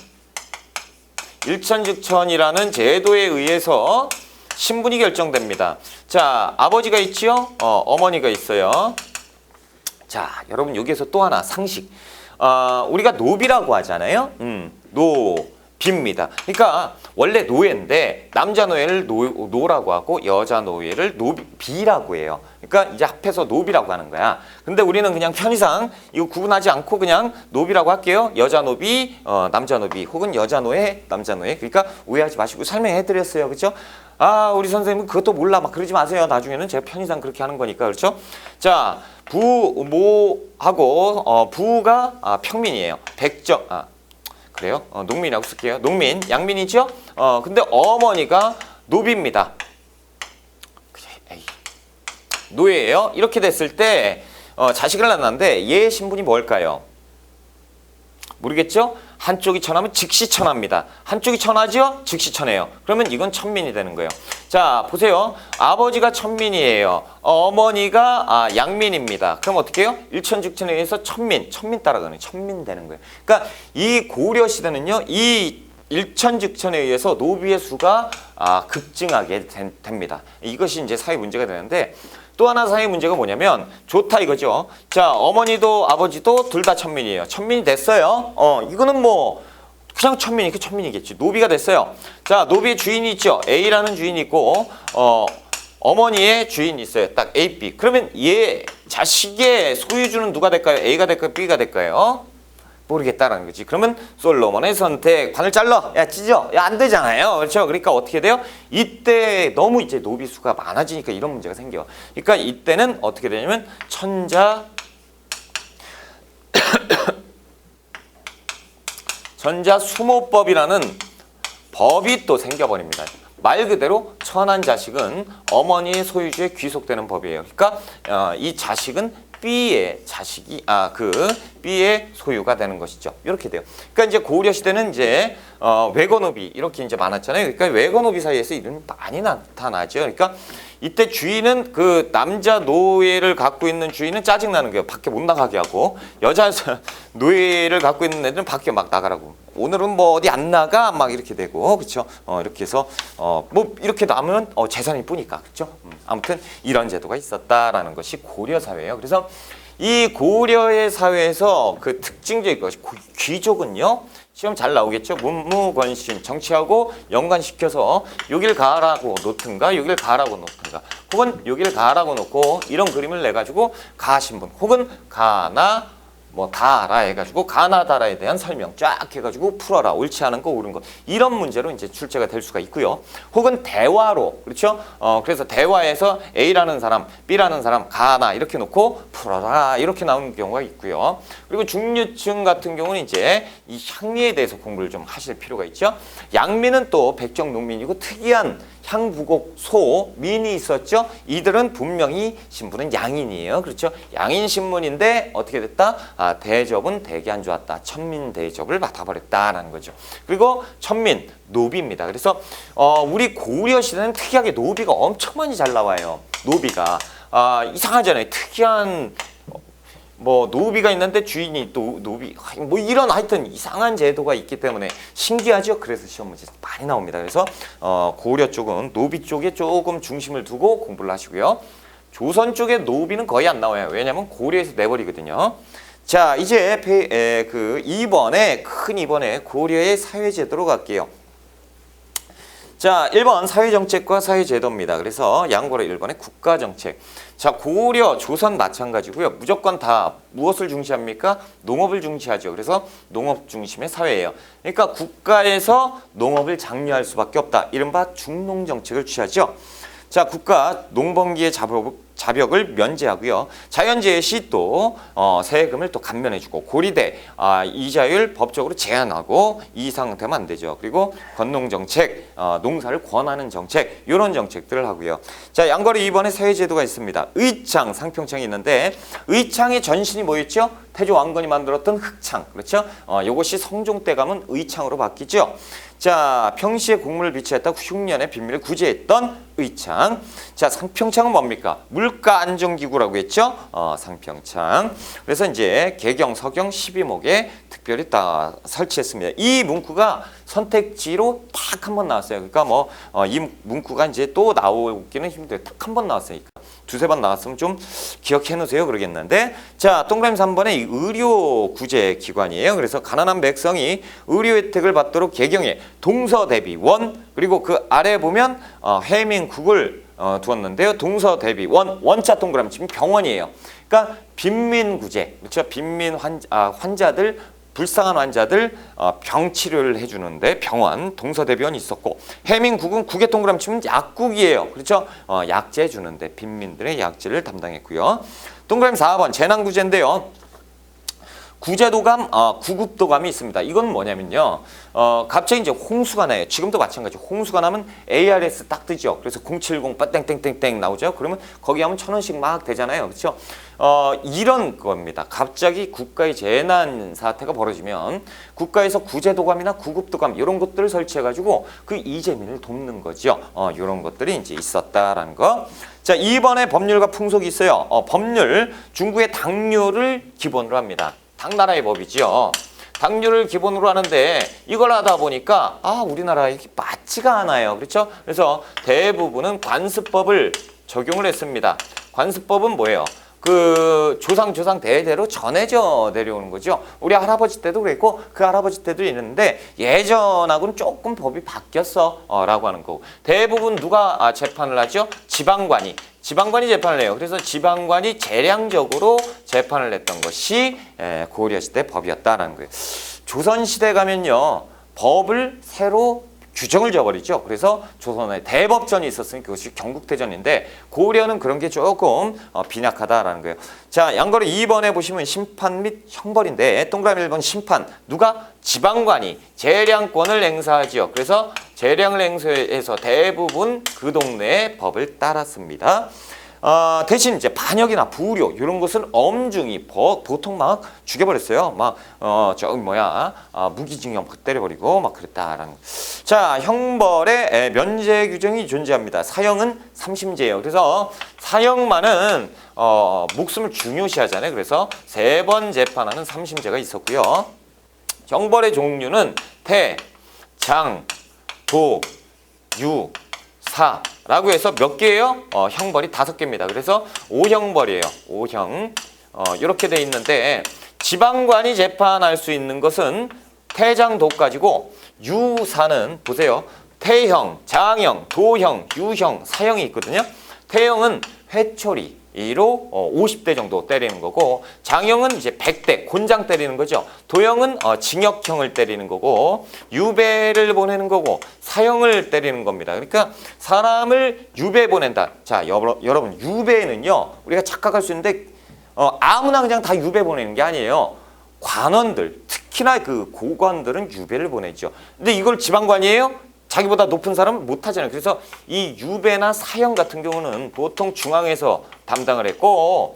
일천즉천이라는 제도에 의해서 신분이 결정됩니다. 자, 아버지가 있지요? 어머니가 있어요. 자, 여러분 여기에서 또 하나 상식. 우리가 노비라고 하잖아요. 노비입니다. 그러니까 원래 노예인데 남자 노예를 노라고 하고 여자 노예를 노비라고 해요. 그러니까 이제 합해서 노비라고 하는 거야. 근데 우리는 그냥 편의상 이거 구분하지 않고 그냥 노비라고 할게요. 여자 노비, 남자 노비 혹은 여자 노예, 남자 노예. 그러니까 오해하지 마시고 설명해 드렸어요. 그렇죠? 우리 선생님은 그것도 몰라. 막 그러지 마세요. 나중에는 제가 편의상 그렇게 하는 거니까. 그렇죠? 자, 모하고 부가 평민이에요. 백정 그래요? 농민이라고 쓸게요. 농민, 양민이죠? 근데 어머니가 노비입니다. 노예예요. 이렇게 됐을 때 자식을 낳았는데 얘의 신분이 뭘까요? 모르겠죠? 한쪽이 천하면 즉시 천하입니다. 한쪽이 천하죠? 즉시 천해요. 그러면 이건 천민이 되는 거예요. 자, 보세요. 아버지가 천민이에요. 어머니가 양민입니다. 그럼 어떻게 해요? 일천즉천에 의해서 천민 따라가는 천민 되는 거예요. 그러니까 이 고려 시대는요. 이 일천즉천에 의해서 노비의 수가 급증하게 됩니다. 이것이 이제 사회 문제가 되는데 또 하나 사회 문제가 뭐냐면 좋다 이거죠. 자, 어머니도 아버지도 둘 다 천민이에요. 천민이 됐어요. 이거는 뭐 그냥 천민이니까 천민이겠지. 노비가 됐어요. 자, 노비의 주인이 있죠. A라는 주인이 있고 어머니의 주인이 있어요. 딱 A, B. 그러면 얘 자식의 소유주는 누가 될까요? A가 될까요? B가 될까요? 모르겠다라는 거지. 그러면 솔로몬의 선택. 관을 잘라. 야, 찢어. 야, 안 되잖아요. 그렇죠? 그러니까 어떻게 돼요? 이때 너무 이제 노비 수가 많아지니까 이런 문제가 생겨. 그러니까 이때는 어떻게 되냐면 전자수모법이라는 법이 또 생겨버립니다. 말 그대로 천한 자식은 어머니의 소유주에 귀속되는 법이에요. 그러니까 이 자식은 B의 자식이 B의 소유가 되는 것이죠. 이렇게 돼요. 그러니까 이제 고려 시대는 이제 외거노비 이렇게 이제 많았잖아요. 그러니까 외거노비 사이에서 이런 많이 나타나죠. 그러니까 이때 주인은 그 남자 노예를 갖고 있는 주인은 짜증 나는 거예요. 밖에 못 나가게 하고 여자 노예를 갖고 있는 애들은 밖에 막 나가라고. 오늘은 뭐 어디 안 나가 막 이렇게 되고 그렇죠. 이렇게 해서 뭐 이렇게 남으면 재산이 뿌니까 그렇죠. 아무튼 이런 제도가 있었다라는 것이 고려 사회예요. 그래서 이 고려의 사회에서 그 특징적인 것이 귀족은요. 시험 잘 나오겠죠. 문무권신 정치하고 연관시켜서 여길 가라고 놓든가 여길 가라고 놓든가 혹은 여길 가라고 놓고 이런 그림을 내가지고 가신분 혹은 가나 뭐 다라 해가지고 가나다라에 대한 설명 쫙 해가지고 풀어라. 옳지 않은 거 옳은 거 이런 문제로 이제 출제가 될 수가 있고요. 혹은 대화로 그렇죠. 그래서 대화에서 A라는 사람, B라는 사람 가나 이렇게 놓고 풀어라 이렇게 나오는 경우가 있고요. 그리고 중류층 같은 경우는 이제 이 향리에 대해서 공부를 좀 하실 필요가 있죠. 양민은 또 백정 농민이고 특이한 향부곡 소민이 있었죠. 이들은 분명히 신분은 양인이에요. 그렇죠. 양인 신분인데 어떻게 됐다? 대접은 되게 안 좋았다. 천민 대접을 받아버렸다라는 거죠. 그리고 천민 노비입니다. 그래서 우리 고려 시대는 특이하게 노비가 엄청 많이 잘 나와요. 노비가 이상하잖아요. 특이한 뭐 노비가 있는데 주인이 또 노비 뭐 이런 하여튼 이상한 제도가 있기 때문에 신기하죠. 그래서 시험 문제 많이 나옵니다. 그래서 고려 쪽은 노비 쪽에 조금 중심을 두고 공부를 하시고요. 조선 쪽에 노비는 거의 안 나와요. 왜냐하면 고려에서 내버리거든요. 자, 이제 그 2번에 큰 2번에 고려의 사회제도로 갈게요. 자, 1번 사회정책과 사회제도입니다. 그래서 양고로 1번에 국가정책. 자, 고려, 조선 마찬가지고요. 무조건 다 무엇을 중시합니까? 농업을 중시하죠. 그래서 농업 중심의 사회예요. 그러니까 국가에서 농업을 장려할 수밖에 없다. 이른바 중농정책을 취하죠. 자, 국가 농번기의 자벽을 면제하고요. 자연재해 시 또 세금을 또 감면해주고 고리대 이자율 법적으로 제한하고 이 이상 되면 안 되죠. 그리고 건농정책, 농사를 권하는 정책 이런 정책들을 하고요. 자, 양거리 2번에 사회제도가 있습니다. 의창, 상평창이 있는데 의창의 전신이 뭐였죠? 태조 왕건이 만들었던 흑창. 그렇죠? 이것이 성종 때 가면 의창으로 바뀌죠. 자, 평시에 국문을 비치했다 흉년의 비밀을 구제했던 의창. 자, 상평창은 뭡니까? 물가 안정기구라고 했죠. 상평창. 그래서 이제 개경, 서경 12목에 특별히 딱 설치했습니다. 이 문구가 선택지로 딱 한 번 나왔어요. 그러니까 뭐 이 문구가 이제 또 나오기는 힘들어요. 딱 한 번 나왔으니까. 두세 번 나왔으면 좀 기억해 놓으세요. 그러겠는데. 자, 동그라미 3번에 의료 구제 기관이에요. 그래서 가난한 백성이 의료 혜택을 받도록 개경에 동서대비원 그리고 그 아래 보면 해민국을 두었는데요. 동서대비 원자 동그라미 치면 병원이에요. 그러니까 빈민구제, 그렇죠? 빈민 환자들 불쌍한 환자들 병 치료를 해주는데 병원 동서대비원이 있었고 해민국은 국의 동그라미 치면 약국이에요. 그렇죠? 약재 주는데 빈민들의 약재를 담당했고요. 동그라미 4번 재난구제인데요. 구제도감, 구급도감이 있습니다. 이건 뭐냐면요. 갑자기 이제 홍수가 나요. 지금도 마찬가지. 홍수가 나면 ARS 딱 뜨죠. 그래서 070 땡땡땡땡 나오죠. 그러면 거기 하면 1,000원씩 막 되잖아요. 그렇죠? 이런 겁니다. 갑자기 국가의 재난 사태가 벌어지면 국가에서 구제도감이나 구급도감 이런 것들을 설치해가지고 그 이재민을 돕는 거죠. 이런 것들이 이제 있었다라는 거. 자, 2번에 법률과 풍속이 있어요. 법률, 중국의 당뇨를 기본으로 합니다. 당나라의 법이죠. 당뇨를 기본으로 하는데 이걸 하다 보니까 우리나라에 이게 맞지가 않아요. 그렇죠? 그래서 대부분은 관습법을 적용을 했습니다. 관습법은 뭐예요? 그 조상 대대로 전해져 내려오는 거죠. 우리 할아버지 때도 그랬고 그 할아버지 때도 있는데 예전하고는 조금 법이 바뀌었어 라고 하는 거고 대부분 누가 재판을 하죠? 지방관이 재판을 해요. 그래서 지방관이 재량적으로 재판을 했던 것이 고려시대 법이었다라는 거예요. 조선시대 가면요. 법을 새로 규정을 줘버리죠. 그래서 조선에 대법전이 있었으니 그것이 경국대전인데 고려는 그런 게 조금 빈약하다라는 거예요. 자, 양거리 2번에 보시면 심판 및 형벌인데 동그라미 1번 심판 누가? 지방관이 재량권을 행사하지요. 그래서 재량을 행사해서 대부분 그 동네의 법을 따랐습니다. 대신 이제 반역이나 부려 이런 것은 엄중히 보통 막 죽여버렸어요. 막 무기징역 때려버리고 막 그랬다라는 거. 자, 형벌의 면제 규정이 존재합니다. 사형은 3심제예요. 그래서 사형만은 목숨을 중요시하잖아요. 그래서 3번 재판하는 3심제가 있었고요. 형벌의 종류는 태, 장, 도, 유, 사 라고 해서 몇 개예요? 형벌이 5개입니다. 그래서 5형벌이에요. 5형. 이렇게 돼 있는데 지방관이 재판할 수 있는 것은 태장도까지고 유사는 보세요. 태형, 장형, 도형, 유형, 사형이 있거든요. 태형은 회초리 로 50대 정도 때리는 거고 장형은 이제 100대 곤장 때리는 거죠. 도형은 징역형을 때리는 거고 유배를 보내는 거고 사형을 때리는 겁니다. 그러니까 사람을 유배 보낸다. 자, 여러분 유배는요 우리가 착각할 수 있는데 아무나 그냥 다 유배 보내는 게 아니에요. 관원들 특히나 그 고관들은 유배를 보내죠. 근데 이걸 지방관이에요? 자기보다 높은 사람은 못하잖아요. 그래서 이 유배나 사형 같은 경우는 보통 중앙에서 담당을 했고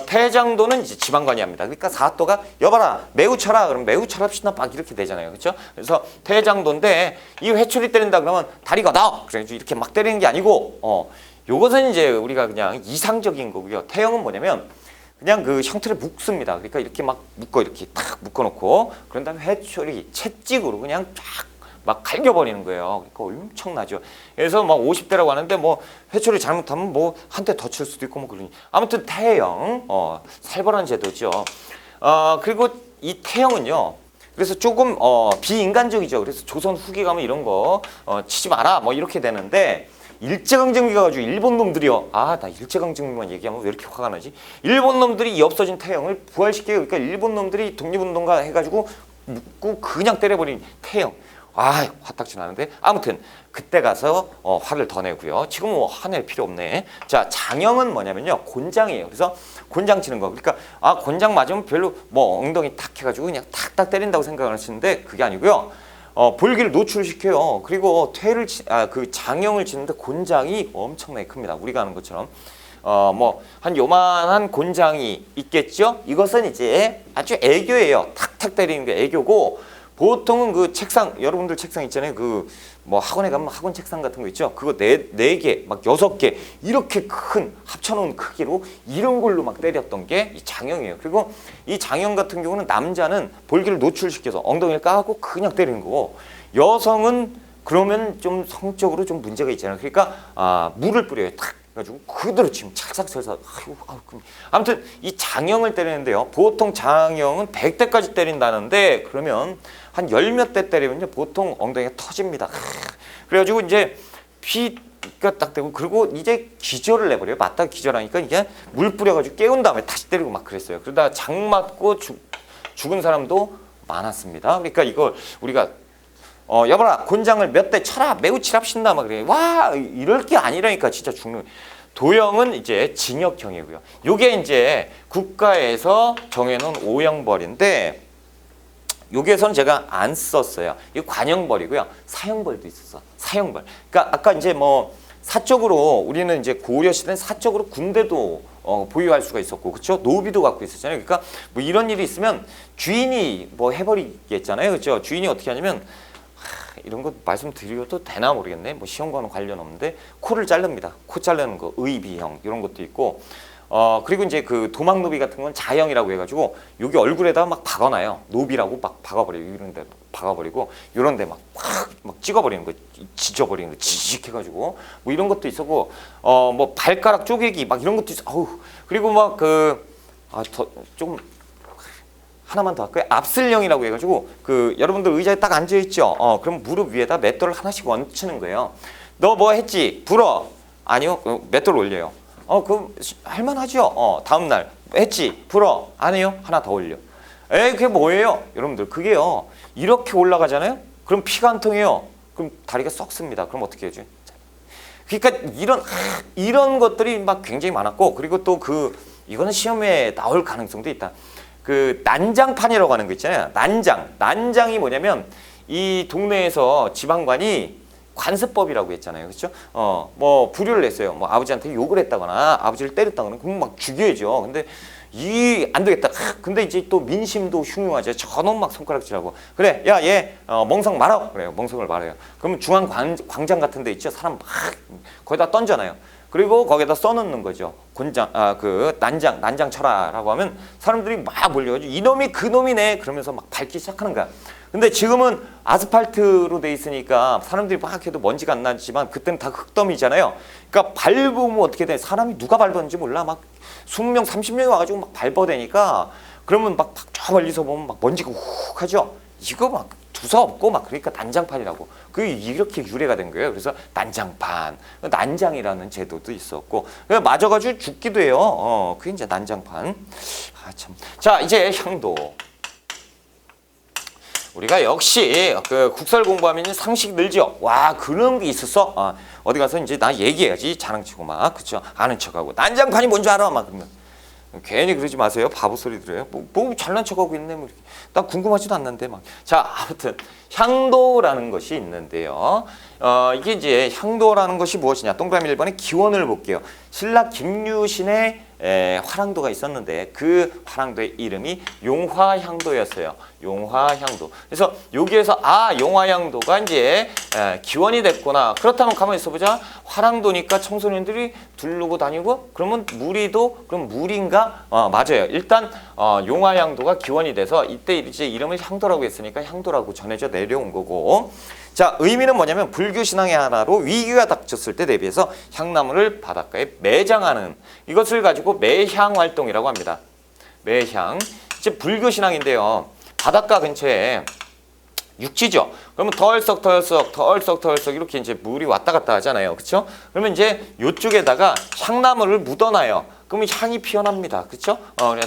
태장도는 이제 지방관이 합니다. 그러니까 사또가 여봐라 매우 쳐라 그러면 매우 쳐랍시다 막 이렇게 되잖아요. 그렇죠? 그래서 태장도인데 이 회초리 때린다 그러면 다리가 나 그래서 이렇게 막 때리는 게 아니고 요것은 이제 우리가 그냥 이상적인 거고요. 태형은 뭐냐면 그냥 그 형태를 묶습니다. 그러니까 이렇게 막 묶어 이렇게 탁 묶어놓고 그런 다음에 회초리 채찍으로 그냥 쫙 막 갈겨버리는 거예요. 그러니까 엄청나죠. 그래서 막 50대라고 하는데 뭐 회초리 잘못하면 뭐 한 대 더 칠 수도 있고 뭐 그러니 아무튼 태형 살벌한 제도죠. 그리고 이 태형은요. 그래서 조금 비인간적이죠. 그래서 조선 후기 가면 이런 거 치지 마라 뭐 이렇게 되는데 일제강점기가 가지고 일본 놈들이요. 나 일제강점기만 얘기하면 왜 이렇게 화가 나지? 일본 놈들이 이 없어진 태형을 부활시켜요. 그러니까 일본 놈들이 독립운동가 해가지고 묶고 그냥 때려버린 태형. 화딱지 나는데 아무튼 그때 가서 화를 더 내고요. 지금 뭐 화낼 필요 없네. 자, 장형은 뭐냐면요. 곤장이에요. 그래서 곤장 치는 거. 그러니까 곤장 맞으면 별로 뭐 엉덩이 탁 해가지고 그냥 탁탁 때린다고 생각을 하시는데 그게 아니고요. 볼기를 노출시켜요. 그리고 그 장형을 치는데 곤장이 엄청나게 큽니다. 우리가 아는 것처럼. 뭐 한 요만한 곤장이 있겠죠. 이것은 이제 아주 애교예요. 탁탁 때리는 게 애교고 보통은 그 책상, 여러분들 책상 있잖아요. 그 뭐 학원에 가면 학원 책상 같은 거 있죠. 그거 네 개, 막 6개 이렇게 큰 합쳐놓은 크기로 이런 걸로 막 때렸던 게 이 장형이에요. 그리고 이 장형 같은 경우는 남자는 볼기를 노출시켜서 엉덩이를 까고 그냥 때리는 거고 여성은 그러면 좀 성적으로 좀 문제가 있잖아요. 그러니까 물을 뿌려요. 탁 가지고 그대로 지금 찰싹찰싹. 아무튼 이 장형을 때리는데요. 보통 장형은 100대까지 때린다는데 그러면 한 10몇 대 때리면요. 보통 엉덩이가 터집니다. 그래가지고 이제 피가 딱 되고 그리고 이제 기절을 내버려요. 맞다가 기절하니까 이게 물 뿌려가지고 깨운 다음에 다시 때리고 막 그랬어요. 그러다 장 맞고 죽은 사람도 많았습니다. 그러니까 이걸 우리가 여봐라 곤장을 몇 대 쳐라 매우 칠합신다 막 그래. 와 이럴 게 아니라니까 진짜 죽는. 도형은 이제 징역형이고요. 요게 이제 국가에서 정해놓은 오형벌인데 여기에서는 제가 안 썼어요. 이 관형벌이고요. 사형벌도 있었어. 사형벌. 그러니까 아까 이제 뭐 사적으로 우리는 이제 고려 시대는 사적으로 군대도 보유할 수가 있었고, 그렇죠? 노비도 갖고 있었잖아요. 그러니까 뭐 이런 일이 있으면 주인이 뭐 해버리겠잖아요, 그렇죠? 주인이 어떻게 하냐면 이런 거 말씀드려도 되나 모르겠네. 뭐 시험과는 관련 없는데 코를 자릅니다. 코 자르는 거 의비형 이런 것도 있고. 그리고 이제 그 도망노비 같은 건 자형이라고 해가지고 여기 얼굴에다 막 박아놔요. 노비라고 막 박아버려요. 이런 데 박아버리고 이런 데 막 찍어버리는 거, 지져버리는 거, 지직해가지고 뭐 이런 것도 있었고, 뭐 발가락 쪼개기 막 이런 것도 있어. 그리고 막 좀 하나만 더 할까요? 압슬령이라고 해가지고 그 여러분들 의자에 딱 앉아 있죠. 그럼 무릎 위에다 맷돌을 하나씩 얹히는 거예요. 너 뭐 했지? 불어. 아니요. 맷돌 올려요. 그럼 할만하죠. 다음 날 했지? 불어. 아니요. 하나 더 올려. 그게 뭐예요? 여러분들 그게요. 이렇게 올라가잖아요. 그럼 피가 안 통해요. 그럼 다리가 썩습니다. 그럼 어떻게 해야죠? 그러니까 이런 것들이 막 굉장히 많았고, 그리고 또 이거는 시험에 나올 가능성도 있다. 그 난장판이라고 하는 거 있잖아요. 난장이 뭐냐면 이 동네에서 지방관이 관습법이라고 했잖아요. 그렇죠? 뭐 불효를 냈어요. 뭐 아버지한테 욕을 했다거나 아버지를 때렸다거나 그럼 막 죽여야죠. 근데 안 되겠다. 근데 이제 또 민심도 흉흉하죠. 저놈 막 손가락질하고. 그래, 야, 얘 멍석 말아. 그래요. 멍석을 말아요. 그러면 중앙 광장 같은 데 있죠. 사람 막 거기다 던져놔요. 그리고 거기다 써놓는 거죠. 난장 쳐라라고 하면 사람들이 막 몰려가지고 이놈이 그놈이네 그러면서 막 밟기 시작하는 거야. 근데 지금은 아스팔트로 돼 있으니까 사람들이 막 해도 먼지가 안 나지만 그때는 다 흙더미잖아요. 그러니까 밟으면 어떻게 돼? 사람이 누가 밟았는지 몰라. 막 20명, 30명이 와가지고 막 밟아대니까 그러면 막 저 멀리서 보면 막 먼지가 훅 하죠. 이거 막 두서 없고 막 그러니까 난장판이라고. 그게 이렇게 유래가 된 거예요. 그래서 난장판, 난장이라는 제도도 있었고, 맞아가지고 죽기도 해요. 그게 이제 난장판. 참. 자, 이제 형도. 우리가 역시 그 국사를 공부하면 상식 늘죠. 와, 그런 게 있었어. 어디 가서 이제 나 얘기해야지 자랑치고 막, 그쵸? 아는 척하고 난장판이 뭔지 알아? 막 그러면. 괜히 그러지 마세요. 바보 소리 들어요. 뭐 잘난 척하고 있네. 뭐 이렇게. 난 궁금하지도 않는데 막. 자, 아무튼 향도라는 것이 있는데요. 이게 이제 향도라는 것이 무엇이냐? 동그라미 1번에 기원을 볼게요. 신라 김유신의 화랑도가 있었는데 그 화랑도의 이름이 용화향도였어요. 용화향도. 그래서 여기에서 용화향도가 이제 기원이 됐구나. 그렇다면 가만히 있어보자. 화랑도니까 청소년들이 두르고 다니고 그러면 무리도 그럼 물인가? 맞아요. 일단 용화향도가 기원이 돼서 이때 이제 이름을 향도라고 했으니까 향도라고 전해져 내려온 거고. 자, 의미는 뭐냐면 불교 신앙의 하나로 위기가 닥쳤을 때 대비해서 향나무를 바닷가에 매장하는 이것을 가지고 매향 활동이라고 합니다. 매향. 이제 불교 신앙인데요. 바닷가 근처에 육지죠. 그러면 덜썩 이렇게 이제 물이 왔다 갔다 하잖아요. 그렇죠? 그러면 이제 이쪽에다가 향나무를 묻어놔요. 그러면 향이 피어납니다. 그렇죠?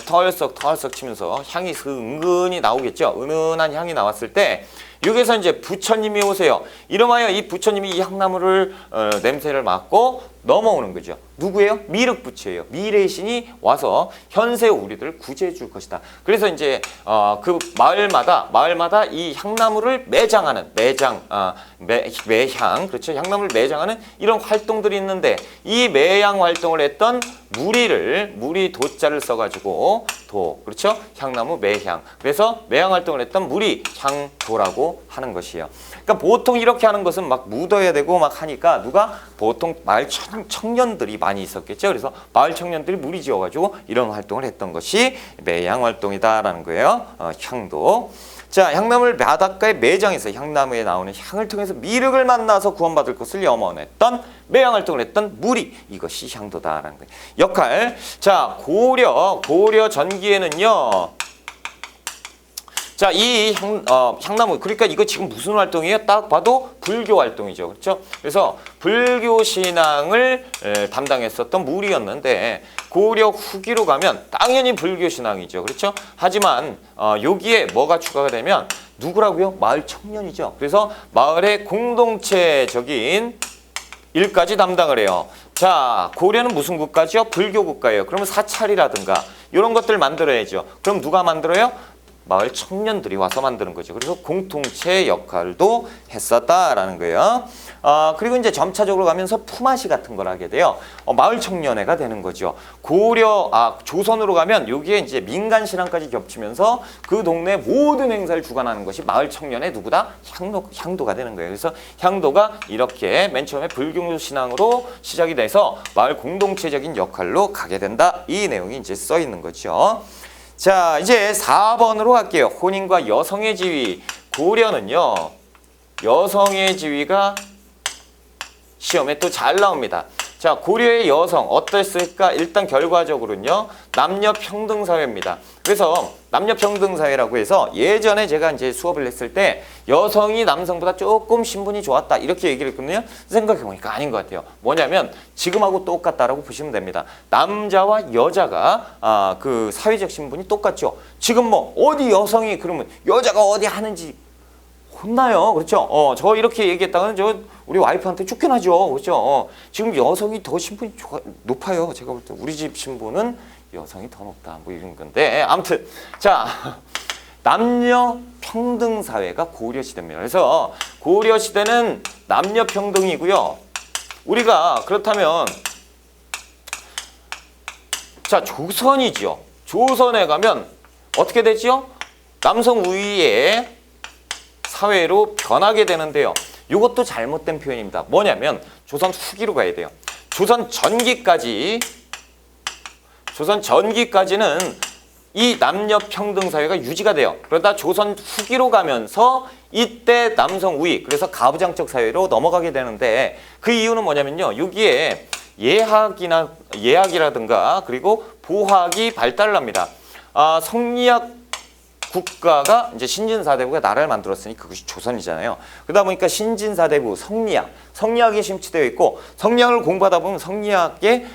덜썩 치면서 향이 은근히 나오겠죠. 은은한 향이 나왔을 때 여기서 이제 부처님이 오세요. 이름하여 이 부처님이 이 향나무를 냄새를 맡고 넘어오는 거죠. 누구예요? 미륵부처예요. 미래의 신이 와서 현세 우리들을 구제해 줄 것이다. 그래서 이제 그 마을마다 이 향나무를 매장하는 매향 그렇죠. 향나무를 매장하는 이런 활동들이 있는데 이 매향 활동을 했던 무리 도자를 써가지고 그렇죠. 향나무 매향. 그래서 매향 활동을 했던 무리 향도라고 하는 것이에요. 그러니까 보통 이렇게 하는 것은 막 묻어야 되고 막 하니까 누가 보통 마을 청년들이 많이 있었겠죠. 그래서 마을 청년들이 무리 지어가지고 이런 활동을 했던 것이 매향 활동이다라는 거예요. 향도. 자, 향나무를 바닷가에 매장해서 향나무에 나오는 향을 통해서 미륵을 만나서 구원받을 것을 염원했던 매향 활동을 했던 무리, 이것이 향도다라는 거예요. 역할. 자, 고려 전기에는요. 자, 이 향나무, 그러니까 이거 지금 무슨 활동이에요? 딱 봐도 불교 활동이죠. 그렇죠? 그래서 불교 신앙을 담당했었던 무리였는데 고려 후기로 가면 당연히 불교 신앙이죠. 그렇죠? 하지만 여기에 뭐가 추가가 되면 누구라고요? 마을 청년이죠. 그래서 마을의 공동체적인 일까지 담당을 해요. 자, 고려는 무슨 국가죠? 불교 국가예요. 그러면 사찰이라든가 이런 것들 만들어야죠. 그럼 누가 만들어요? 마을 청년들이 와서 만드는 거죠. 그래서 공동체 역할도 했었다라는 거예요. 그리고 이제 점차적으로 가면서 품앗이 같은 걸 하게 돼요. 마을 청년회가 되는 거죠. 조선으로 가면 여기에 이제 민간 신앙까지 겹치면서 그 동네 모든 행사를 주관하는 것이 마을 청년회 누구다? 향도가 되는 거예요. 그래서 향도가 이렇게 맨 처음에 불교 신앙으로 시작이 돼서 마을 공동체적인 역할로 가게 된다. 이 내용이 이제 써 있는 거죠. 자, 이제 4번으로 갈게요. 혼인과 여성의 지위. 고려는요, 여성의 지위가 시험에 또 잘 나옵니다. 자, 고려의 여성 어땠을까? 일단 결과적으로는요, 남녀 평등 사회입니다. 그래서 남녀 평등 사회라고 해서 예전에 제가 이제 수업을 했을 때 여성이 남성보다 조금 신분이 좋았다 이렇게 얘기를 했거든요. 생각해보니까 아닌 것 같아요. 뭐냐면 지금하고 똑같다라고 보시면 됩니다. 남자와 여자가 그 사회적 신분이 똑같죠. 지금 뭐 어디 여성이 그러면 여자가 어디 하는지 혼나요. 그렇죠? 저 이렇게 얘기했다가는 저 우리 와이프한테 쫓겨나죠. 그렇죠? 지금 여성이 더 신분이 높아요. 제가 볼 때 우리 집 신분은 여성이 더 높다. 뭐 이런 건데 아무튼 자, 남녀 평등 사회가 고려 시대입니다. 그래서 고려 시대는 남녀 평등이고요. 우리가 그렇다면 자, 조선이죠. 조선에 가면 어떻게 되죠? 남성 우위의 사회로 변하게 되는데요. 이것도 잘못된 표현입니다. 뭐냐면 조선 후기로 가야 돼요. 조선 전기까지는 이 남녀 평등 사회가 유지가 돼요. 그러다 조선 후기로 가면서 이때 남성 우위, 그래서 가부장적 사회로 넘어가게 되는데 그 이유는 뭐냐면요. 여기에 예학이라든가 그리고 보학이 발달을 합니다. 성리학 국가가 이제 신진사대부가 나라를 만들었으니 그것이 조선이잖아요. 그러다 보니까 신진사대부 성리학이 심취되어 있고 성리학을 공부하다 보면 성리학에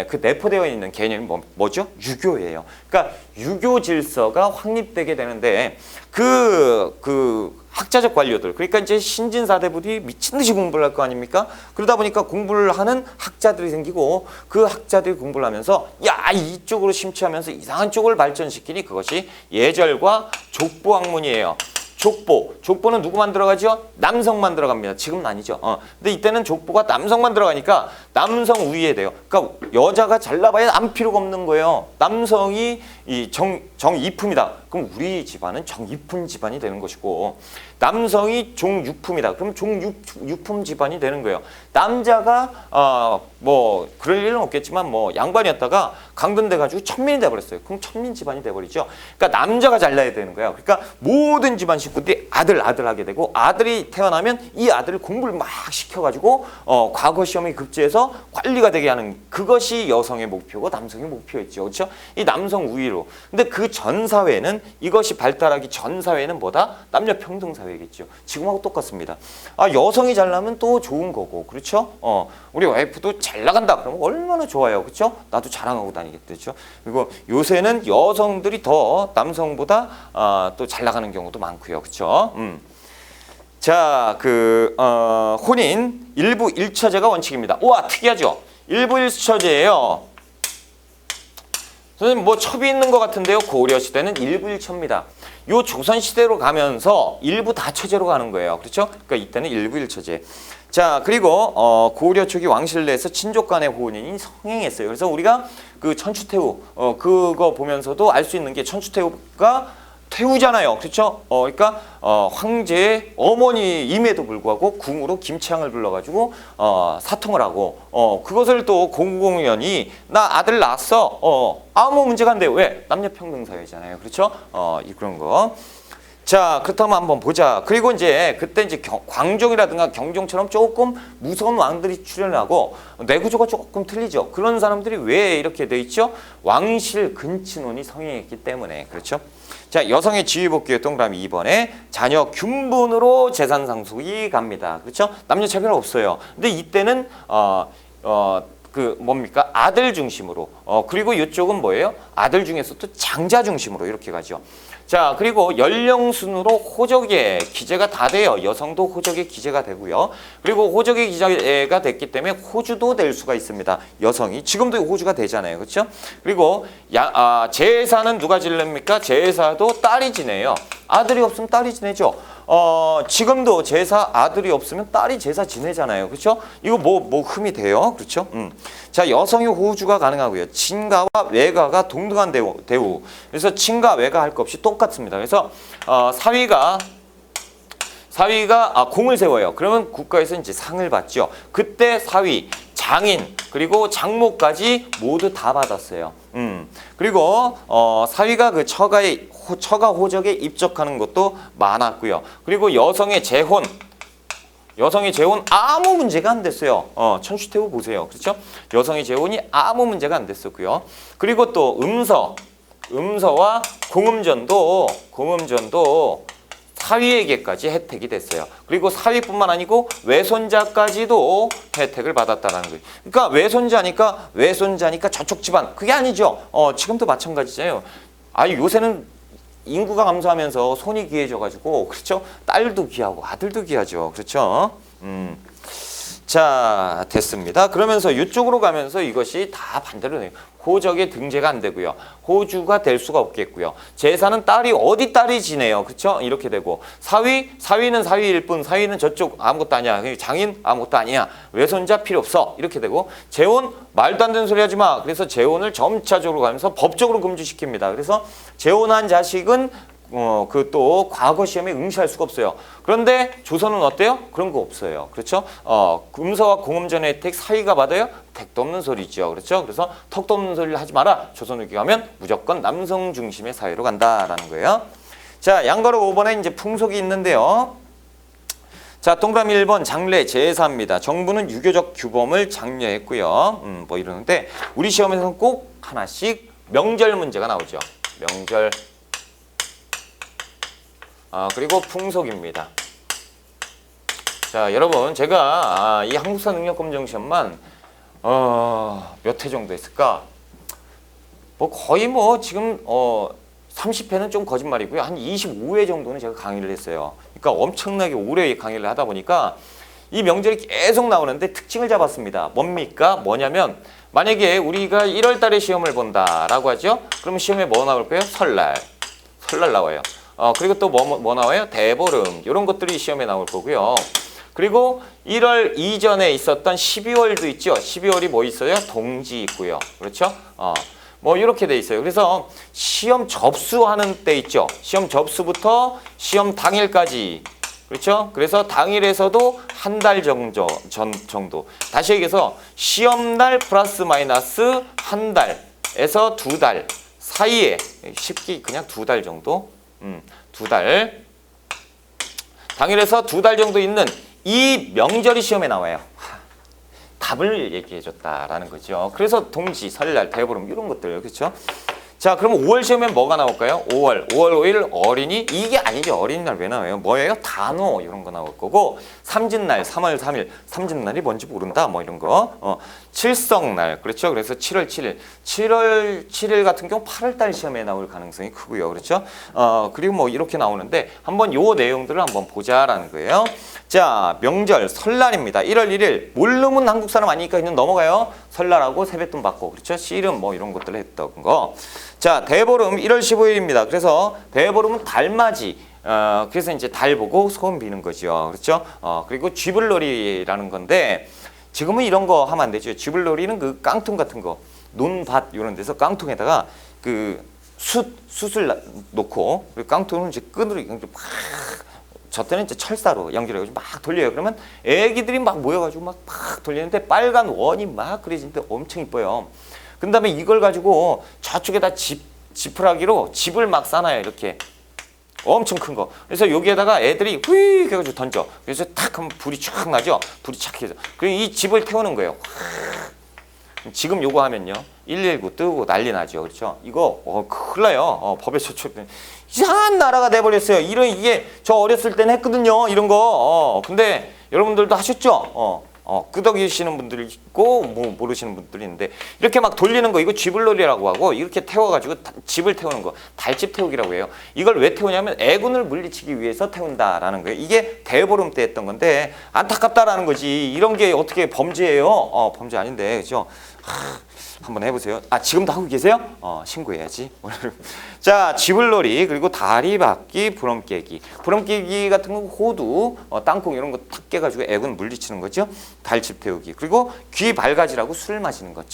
그 내포되어 있는 개념이 뭐죠? 유교예요. 그러니까 유교 질서가 확립되게 되는데 그 학자적 관료들, 그러니까 이제 신진사대부들이 미친 듯이 공부를 할 거 아닙니까? 그러다 보니까 공부를 하는 학자들이 생기고 그 학자들이 공부를 하면서 야, 이쪽으로 심취하면서 이상한 쪽을 발전시키니 그것이 예절과 족보학문이에요. 족보는 누구만 들어가죠? 남성만 들어갑니다. 지금은 아니죠. 근데 이때는 족보가 남성만 들어가니까 남성 우위에 돼요. 그러니까 여자가 잘나봐야 안 필요가 없는 거예요. 남성이 이 정이품이다. 그럼 우리 집안은 정이품 집안이 되는 것이고, 남성이 종유품이다. 그럼 종유품 집안이 되는 거예요. 남자가 뭐 그럴 일은 없겠지만 뭐 양반이었다가 강변돼 가지고 천민이 돼 버렸어요. 그럼 천민 집안이 돼 버리죠. 그러니까 남자가 잘나야 되는 거예요. 그러니까 모든 집안 식구들이 아들 하게 되고, 아들이 태어나면 이 아들을 공부를 막 시켜 가지고 과거 시험에 급제해서 관리가 되게 하는, 그것이 여성의 목표고 남성의 목표였죠. 그렇죠? 이 남성 우위로. 근데 그 전 사회는, 이것이 발달하기 전 사회는 뭐다? 남녀 평등 사회겠죠. 지금하고 똑같습니다. 여성이 잘나면 또 좋은 거고, 그렇죠? 우리 와이프도 잘 나간다 그러면 얼마나 좋아요. 그렇죠? 나도 자랑하고 다니겠죠. 그리고 요새는 여성들이 더 남성보다 또 잘 나가는 경우도 많고요. 그렇죠? 자, 혼인 일부 1처제가 원칙입니다. 우와, 특이하죠? 일부 1처제예요. 선생님 뭐 첩이 있는 것 같은데요. 고려 시대는 일부 1처입니다. 요 조선 시대로 가면서 일부 다처제로 가는 거예요. 그렇죠? 그러니까 이때는 일부 1처제. 자, 그리고 고려 초기 왕실 내에서 친족 간의 혼인이 성행했어요. 그래서 우리가 그 천추태후 그거 보면서도 알 수 있는 게, 천추태후가 태후잖아요. 그렇죠? 그러니까 황제의 어머니임에도 불구하고 궁으로 김치향을 불러가지고 사통을 하고, 그것을 또 공공연히 나 아들 낳았어. 아무 문제가 안 돼요. 왜? 남녀평등 사회잖아요. 그렇죠? 그런 거. 자, 그렇다면 한번 보자. 그리고 이제 그때 이제 광종이라든가 경종처럼 조금 무서운 왕들이 출연하고, 내구조가 조금 틀리죠. 그런 사람들이 왜 이렇게 돼 있죠? 왕실 근친혼이 성행했기 때문에. 그렇죠? 자, 여성의 지위복귀의 동그라미 2번에 자녀 균분으로 재산 상속이 갑니다. 그렇죠? 남녀 차별 없어요. 근데 이때는 뭡니까? 아들 중심으로. 그리고 이쪽은 뭐예요? 아들 중에서도 장자 중심으로 이렇게 가죠. 자, 그리고 연령 순으로 호적에 기재가 다 돼요. 여성도 호적에 기재가 되고요. 그리고 호적에 기재가 됐기 때문에 호주도 될 수가 있습니다. 여성이. 지금도 호주가 되잖아요. 그렇죠? 그리고 제사는 누가 지냅니까? 제사도 딸이 지내요. 아들이 없으면 딸이 지내죠. 지금도 제사 아들이 없으면 딸이 제사 지내잖아요. 그렇죠? 이거 뭐 흠이 돼요. 그렇죠? 자, 여성의 호주가 가능하고요. 친가와 외가가 동등한 대우. 그래서 친가 외가 할 것 없이 똑같습니다. 그래서 사위가 공을 세워요. 그러면 국가에서 이제 상을 받죠. 그때 사위, 장인, 그리고 장모까지 모두 다 받았어요. 그리고 사위가 그 처가 호적에 입적하는 것도 많았고요. 그리고 여성의 재혼 아무 문제가 안 됐어요. 천추태후 보세요. 그렇죠? 여성의 재혼이 아무 문제가 안 됐었고요. 그리고 또 음서와 공음전도 사위에게까지 혜택이 됐어요. 그리고 사위뿐만 아니고 외손자까지도 혜택을 받았다는 거예요. 그러니까 외손자니까 저쪽 집안, 그게 아니죠. 지금도 마찬가지잖아요. 요새는 인구가 감소하면서 손이 귀해져가지고, 그렇죠? 딸도 귀하고 아들도 귀하죠. 그렇죠? 자, 됐습니다. 그러면서 이쪽으로 가면서 이것이 다 반대로 돼요. 호적에 등재가 안 되고요. 호주가 될 수가 없겠고요. 제사는 어디 딸이 지내요. 그렇죠? 이렇게 되고, 사위는 사위일 뿐, 사위는 저쪽 아무것도 아니야. 장인 아무것도 아니야. 외손자 필요 없어. 이렇게 되고, 재혼 말도 안 되는 소리 하지 마. 그래서 재혼을 점차적으로 가면서 법적으로 금지시킵니다. 그래서 재혼한 자식은 또 과거 시험에 응시할 수가 없어요. 그런데 조선은 어때요? 그런 거 없어요. 그렇죠? 음서와 공음전의 혜택 사위가 받아요? 택도 없는 소리죠. 그렇죠? 그래서 턱도 없는 소리를 하지 마라. 조선 후기 가면 무조건 남성 중심의 사회로 간다라는 거예요. 자, 양가로 5번에 이제 풍속이 있는데요. 자, 동그라미 1번 장례 제사입니다. 정부는 유교적 규범을 장려했고요. 뭐 이러는데 우리 시험에서는 꼭 하나씩 명절 문제가 나오죠. 명절. 그리고 풍속입니다. 자, 여러분, 제가 이 한국사 능력검정 시험만 몇 회 정도 했을까? 거의 지금 30회는 좀 거짓말이고요. 한 25회 정도는 제가 강의를 했어요. 그러니까 엄청나게 오래 강의를 하다 보니까 이 명절이 계속 나오는데 특징을 잡았습니다. 뭐냐면 만약에 우리가 1월 달에 시험을 본다라고 하죠. 그러면 시험에 뭐 나올 거예요? 설날 나와요. 그리고 또 뭐 나와요? 대보름 이런 것들이 시험에 나올 거고요. 그리고 1월 이전에 있었던 12월도 있죠. 12월이 뭐 있어요? 동지 있고요. 그렇죠? 뭐 이렇게 돼 있어요. 그래서 시험 접수하는 때 있죠. 시험 접수부터 시험 당일까지. 그렇죠? 그래서 당일에서도 한 달 정도. 다시 얘기해서 시험날 플러스 마이너스 한 달에서 두 달 사이에 쉽게 그냥 두 달 정도. 두 달. 당일에서 두 달 정도 있는 이 명절이 시험에 나와요. 답을 얘기해줬다라는 거죠. 그래서 동지, 설날, 대보름 이런 것들 그렇죠? 자, 그럼 5월 시험엔 뭐가 나올까요? 5월 5일 어린이 이게 아니죠. 어린이날 왜 나와요? 뭐예요? 단오 이런 거 나올 거고 삼진날 3월 3일 삼진날이 뭔지 모른다 뭐 이런 거. 칠성날 그렇죠. 그래서 7월 7일 같은 경우 8월 달 시험에 나올 가능성이 크고요. 그렇죠? 그리고 뭐 이렇게 나오는데 한번 요 내용들을 한번 보자라는 거예요. 자, 명절 설날입니다. 1월 1일 모르면 한국 사람 아니니까 그냥 넘어가요. 설날하고 세뱃돈 받고 그렇죠? 씨름 뭐 이런 것들을 했던 거. 자, 대보름 1월 15일입니다. 그래서 대보름은 달맞이. 그래서 이제 달 보고 소원 비는 거죠. 그렇죠? 그리고 쥐불놀이라는 건데 지금은 이런 거 하면 안 되죠. 쥐불놀이는 그 깡통 같은 거, 논밭 이런 데서 깡통에다가 그 숯을 놓고 그리고 깡통을 이제 끈으로 이렇게 막 저 때는 이제 철사로 연결해가지고 막 돌려요. 그러면 애기들이 막 모여가지고 막 돌리는데 빨간 원이 막 그려지는데 엄청 이뻐요. 그 다음에 이걸 가지고 저쪽에다 지푸라기로 집을 막 싸놔요. 이렇게 엄청 큰 거. 그래서 여기에다가 애들이 후이 해가지고 던져. 그래서 탁 하면 불이 쫙 나죠. 불이 착 해서. 그리고 이 집을 태우는 거예요. 지금 요거 하면요 119 뜨고 난리 나죠. 그렇죠? 이거 큰일 나요. 법에 저촉 이상한 나라가 돼버렸어요. 이게 저 어렸을 때는 했거든요. 이런 거. 근데 여러분들도 하셨죠? 끄덕이시는 분들이 있고 뭐 모르시는 분들이 있는데 이렇게 막 돌리는 거 이거 쥐불놀이라고 하고 이렇게 태워가지고 집을 태우는 거 달집 태우기라고 해요. 이걸 왜 태우냐면 애군을 물리치기 위해서 태운다라는 거예요. 이게 대보름 때 했던 건데 안타깝다라는 거지. 이런 게 어떻게 범죄예요? 범죄 아닌데 그죠? 한번 해보세요. 지금도 하고 계세요? 신고해야지. 자, 쥐불놀이 그리고 다리박기, 부럼깨기. 부럼깨기 같은 건 호두, 땅콩 이런 거 탁 깨가지고 애군 물리치는 거죠. 달집 태우기. 그리고 귀발가지라고 술 마시는 거.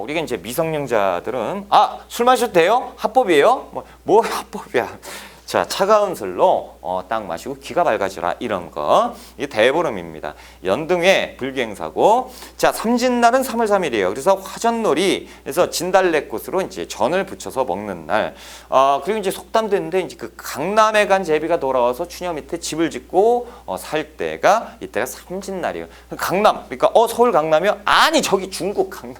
우리가 이제 미성년자들은 술 마셔도 돼요? 합법이에요? 뭐 합법이야. 자, 차가운 술로 딱 마시고 귀가 밝아지라 이런 거. 이게 대보름입니다. 연등회 불경사고. 자, 삼진날은 3월 3일이에요. 그래서 화전놀이 그래서 진달래꽃으로 이제 전을 붙여서 먹는 날. 그리고 이제 속담도 있는데 이제 그 강남에 간 제비가 돌아와서 추녀 밑에 집을 짓고 살 때가 이때가 삼진날이에요. 강남. 그러니까 서울 강남이요? 아니, 저기 중국 강남.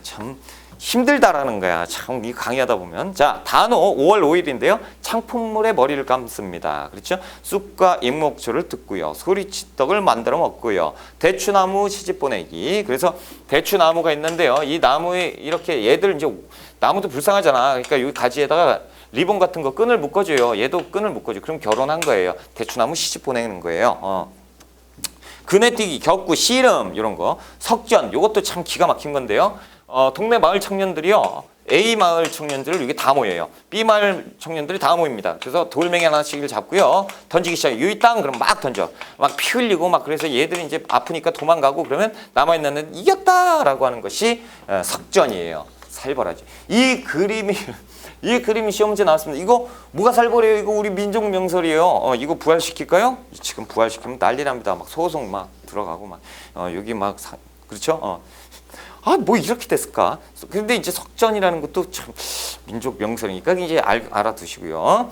참 힘들다라는 거야. 참 이 강의하다 보면. 자, 단오 5월 5일인데요. 창풍물에 머리를 감습니다. 그렇죠? 쑥과 잎목초를 듣고요. 소리치떡을 만들어 먹고요. 대추나무 시집 보내기. 그래서 대추나무가 있는데요. 이 나무에 이렇게 얘들 이제 나무도 불쌍하잖아. 그러니까 여기 가지에다가 리본 같은 거 끈을 묶어줘요. 얘도 끈을 묶어줘. 그럼 결혼한 거예요. 대추나무 시집 보내는 거예요. 그네뛰기, 격구, 씨름 이런 거. 석전 이것도 참 기가 막힌 건데요. 동네 마을 청년들이요. A 마을 청년들을 이게 다 모여요. B 마을 청년들이 다 모입니다. 그래서 돌멩이 하나씩을 잡고요. 던지기 시작해요. 유이 땅 그럼 막 던져. 막 피 흘리고 막 그래서 얘들이 이제 아프니까 도망가고 그러면 남아있는 애는 이겼다라고 하는 것이 석전이에요. 살벌하죠. 이 그림이 시험 문제 나왔습니다. 이거 뭐가 살벌해요? 이거 우리 민족 명설이에요. 이거 부활시킬까요? 지금 부활시키면 난리 납니다. 막 소송 막 들어가고 막 여기 막 그렇죠? 뭐 이렇게 됐을까? 근데 이제 석전이라는 것도 참 민족 명설이니까 이제 알아두시고요.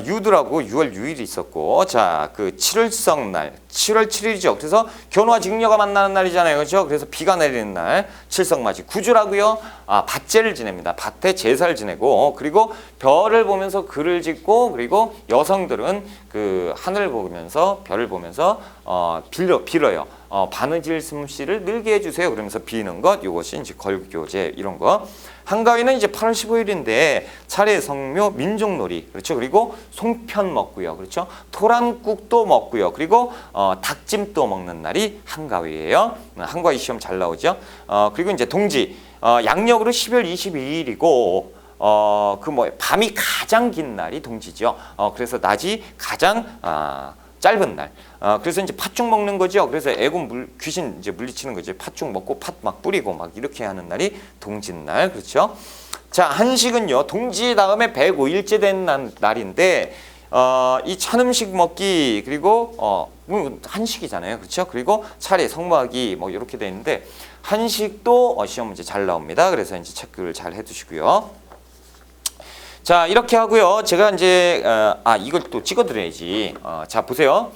유드라고 6월 6일이 있었고, 자, 그 7월성 날, 7월 7일이죠. 그래서 견우와 직녀가 만나는 날이잖아요. 그렇죠? 그래서 비가 내리는 날, 칠성맞이. 구주라고요. 밭제를 지냅니다. 밭에 제사를 지내고, 그리고 별을 보면서 글을 짓고, 그리고 여성들은 그 하늘을 보면서 별을 보면서 빌어요. 바느질 솜씨를 늘게 해주세요. 그러면서 비는 것, 이것이 이제 걸교제 이런 거. 한가위는 이제 8월 15일인데 차례 성묘 민족놀이 그렇죠. 그리고 송편 먹고요. 그렇죠. 토란국도 먹고요. 그리고 닭찜도 먹는 날이 한가위예요. 한가위 시험 잘 나오죠. 그리고 이제 동지 양력으로 12월 22일이고 밤이 가장 긴 날이 동지죠. 그래서 낮이 가장 짧은 날. 그래서 이제 팥죽 먹는 거죠. 그래서 귀신 이제 물리치는 거죠. 팥죽 먹고 팥 막 뿌리고 막 이렇게 하는 날이 동짓날. 그렇죠? 자, 한식은요. 동지 다음에 105일째 된 날인데 이 찬 음식 먹기 그리고 한식이잖아요. 그렇죠? 그리고 차례 성모하기 뭐 이렇게 돼 있는데 한식도 시험 문제 잘 나옵니다. 그래서 이제 체크를 잘 해 두시고요. 자, 이렇게 하고요. 제가 이제 이걸 또 찍어 드려야지. 자, 보세요.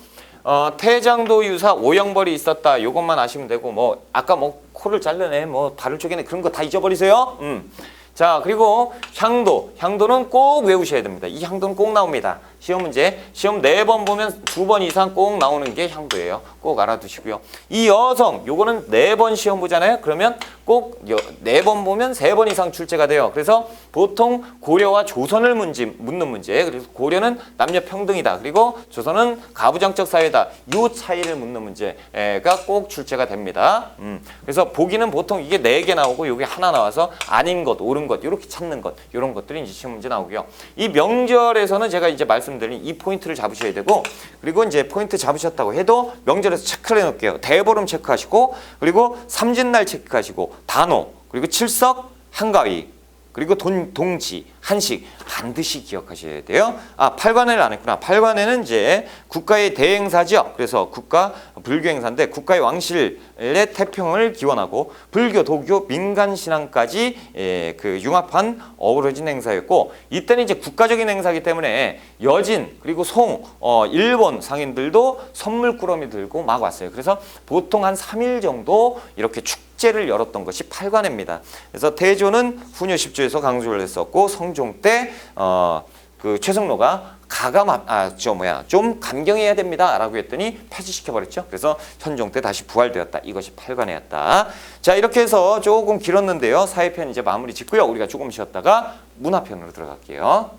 태장도 유사 오형벌이 있었다. 이것만 아시면 되고 뭐 아까 뭐 코를 잘라내 뭐 발을 쪼개내 그런 거 다 잊어버리세요. 자, 그리고 향도는 꼭 외우셔야 됩니다. 이 향도는 꼭 나옵니다. 시험 문제, 시험 4번 보면 2번 이상 꼭 나오는 게 향도예요. 꼭 알아두시고요. 이 여성, 요거는 4번 시험 보잖아요. 그러면 꼭 4번 보면 3번 이상 출제가 돼요. 그래서 보통 고려와 조선을 묻는 문제. 그래서 고려는 남녀 평등이다. 그리고 조선은 가부장적 사회다. 요 차이를 묻는 문제가 꼭 출제가 됩니다. 그래서 보기는 보통 이게 4개 나오고 요게 하나 나와서 아닌 것, 옳은 것, 이렇게 찾는 것, 이런 것들이 이제 시험 문제 나오고요. 이 명절에서는 제가 이제 말씀드린 이 포인트를 잡으셔야 되고, 그리고 이제 포인트 잡으셨다고 해도 명절에서 체크를 해놓을게요. 대보름 체크하시고, 그리고 삼진날 체크하시고, 단오, 그리고 칠석, 한가위, 그리고 동지, 한식 반드시 기억하셔야 돼요. 팔관회를 안 했구나. 팔관회는 이제 국가의 대행사죠. 그래서 국가 불교 행사인데 국가의 왕실의 태평을 기원하고 불교, 도교, 민간 신앙까지 그 융합한 어우러진 행사였고, 이때는 이제 국가적인 행사이기 때문에 여진 그리고 일본 상인들도 선물 꾸러미 들고 막 왔어요. 그래서 보통 한 3일 정도 이렇게 축제를 열었던 것이 팔관회입니다. 그래서 태조는 후녀 10조에서 강조를 했었고, 성종 때 그 최성로가 좀 감경해야 됩니다라고 했더니 폐지시켜버렸죠. 그래서 현종 때 다시 부활되었다. 이것이 팔관회였다. 자, 이렇게 해서 조금 길었는데요. 사회편 이제 마무리 짓고요. 우리가 조금 쉬었다가 문화편으로 들어갈게요.